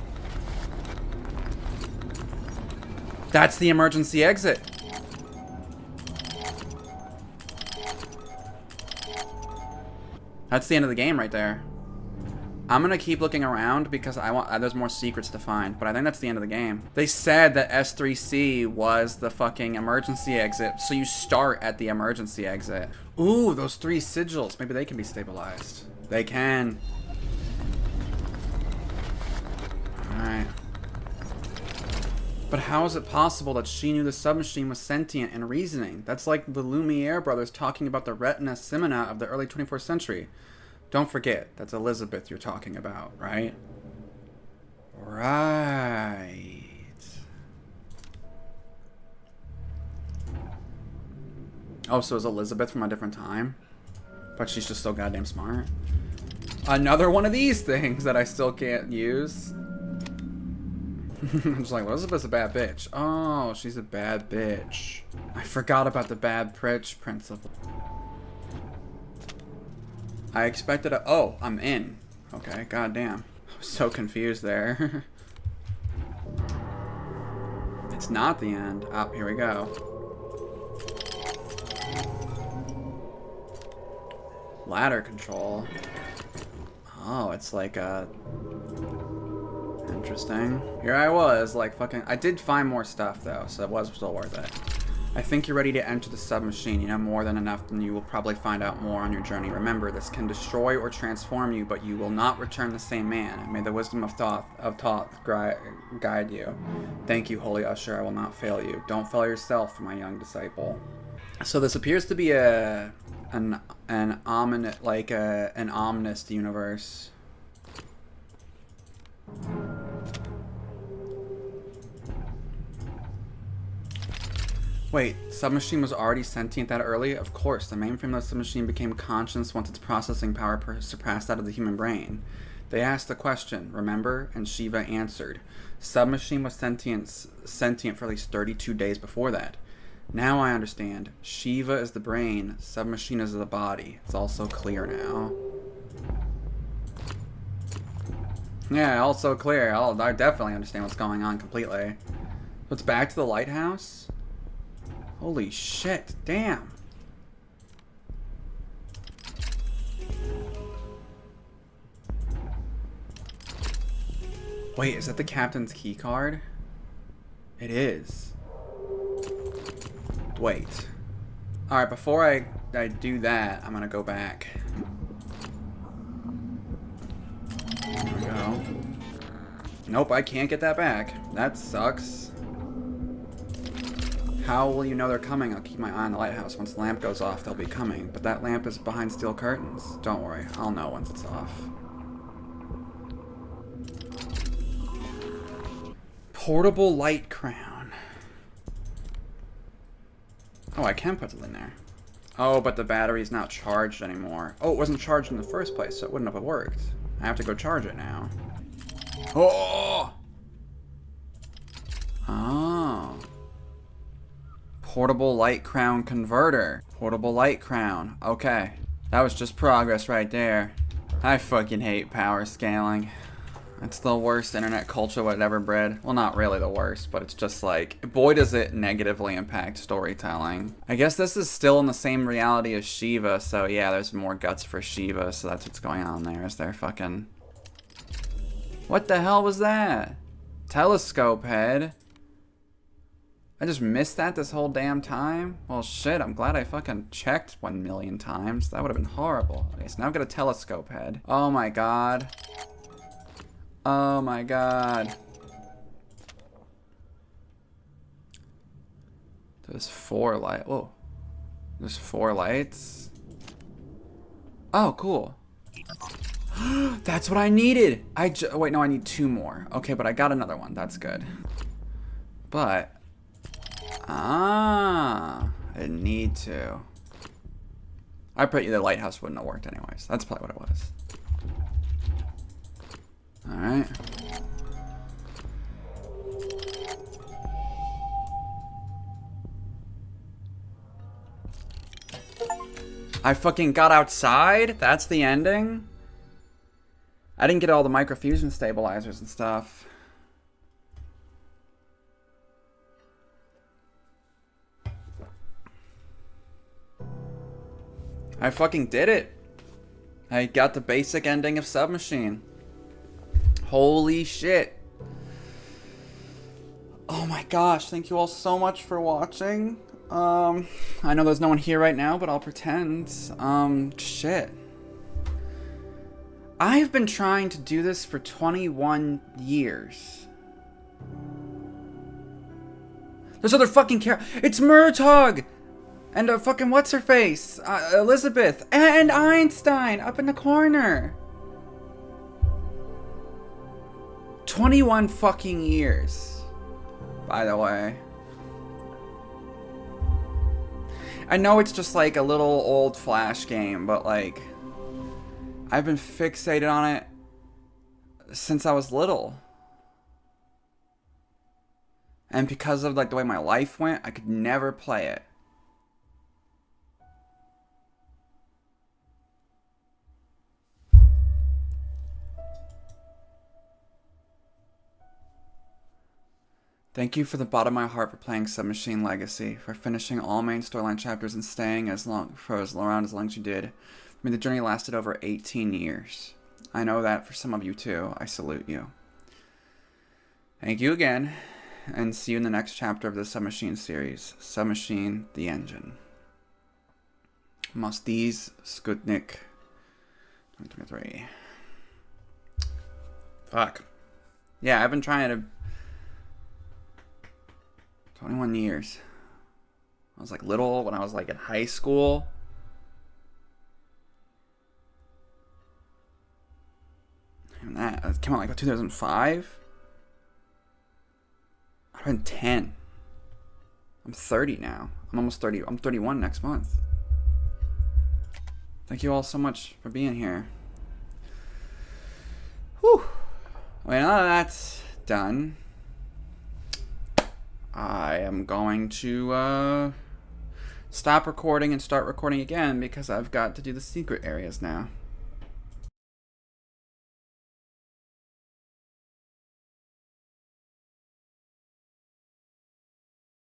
That's the emergency exit. That's the end of the game right there. I'm gonna keep looking around because I want there's more secrets to find, but I think that's the end of the game. They said that S3C was the fucking emergency exit, so you start at the emergency exit. Ooh, those 3 sigils. Maybe they can be stabilized. They can. Alright. But how is it possible that she knew the submachine was sentient and reasoning? That's like the Lumiere brothers talking about the retina semina of the early 24th century. Don't forget, that's Elizabeth you're talking about, right? Right. Oh, so is Elizabeth from a different time? But she's just so goddamn smart. Another one of these things that I still can't use. I'm just like, Elizabeth's a bad bitch. Oh, she's a bad bitch. I forgot about the bad bitch principle. I expected a... Oh, I'm in. Okay, goddamn. I was so confused there. It's not the end. Oh, here we go. Ladder control. Oh, it's like a... Interesting. Here I was, like fucking... I did find more stuff, though, so it was still worth it. I think you're ready to enter the submachine. You know more than enough, and you will probably find out more on your journey. Remember, this can destroy or transform you, but you will not return the same man. May the wisdom of Thoth guide you. Thank you, Holy Usher. I will not fail you. Don't fail yourself, my young disciple. So this appears to be an ominous universe. Wait, Submachine was already sentient that early? Of course, the mainframe of the Submachine became conscious once its processing power surpassed that of the human brain. They asked the question, remember? And Shiva answered. Submachine was sentient for at least 32 days before that. Now I understand. Shiva is the brain, Submachine is the body. It's also clear now. Yeah, also clear. I definitely understand what's going on completely. So it's back to the lighthouse? Holy shit, damn. Wait, is that the captain's key card? It is. Wait. Alright, before I do that, I'm gonna go back. There we go. Nope, I can't get that back. That sucks. How will you know they're coming? I'll keep my eye on the lighthouse. Once the lamp goes off, they'll be coming. But that lamp is behind steel curtains. Don't worry, I'll know once it's off. Portable light crown. Oh, I can put it in there. Oh, but the battery's not charged anymore. Oh, it wasn't charged in the first place, so it wouldn't have worked. I have to go charge it now. Oh! Oh. Portable light crown converter. Portable light crown. Okay. That was just progress right there. I fucking hate power scaling. It's the worst internet culture I've ever bred. Well, not really the worst, but it's just like, boy does it negatively impact storytelling. I guess this is still in the same reality as Shiva, so yeah, there's more guts for Shiva, so that's what's going on there, is there fucking... What the hell was that? Telescope head? I just missed that this whole damn time? Well, shit, I'm glad I fucking checked 1,000,000 times. That would have been horrible. Okay, so now I've got a telescope head. Oh my god. Oh my god. There's 4 lights. Oh. There's 4 lights. Oh, cool. That's what I needed! Wait, no, I need 2 more. Okay, but I got another one. That's good. But... I didn't need to. I bet you the lighthouse wouldn't have worked anyways. That's probably what it was. Alright. I fucking got outside? That's the ending? I didn't get all the microfusion stabilizers and stuff. I fucking did it. I got the basic ending of Submachine. Holy shit. Oh my gosh, thank you all so much for watching. I know there's no one here right now, but I'll pretend. Shit. I've been trying to do this for 21 years. There's other fucking It's Murtaugh! And fucking what's-her-face? Elizabeth. And Einstein up in the corner. 21 fucking years. By the way. I know it's just like a little old Flash game, but like, I've been fixated on it since I was little. And because of like the way my life went, I could never play it. Thank you for the bottom of my heart for playing Submachine Legacy, for finishing all main storyline chapters and staying around as long as you did. I mean, the journey lasted over 18 years. I know that for some of you too. I salute you. Thank you again, and see you in the next chapter of the Submachine series, Submachine the Engine. Mostiz Skutnik 2023. Fuck. Yeah, I've been trying to 21 years. I was like little when I was like in high school. And that came out like 2005. I've been 10. I'm 30 now. I'm almost 30. I'm 31 next month. Thank you all so much for being here. Whew. Well, now that's done, I am going to stop recording and start recording again because I've got to do the secret areas now.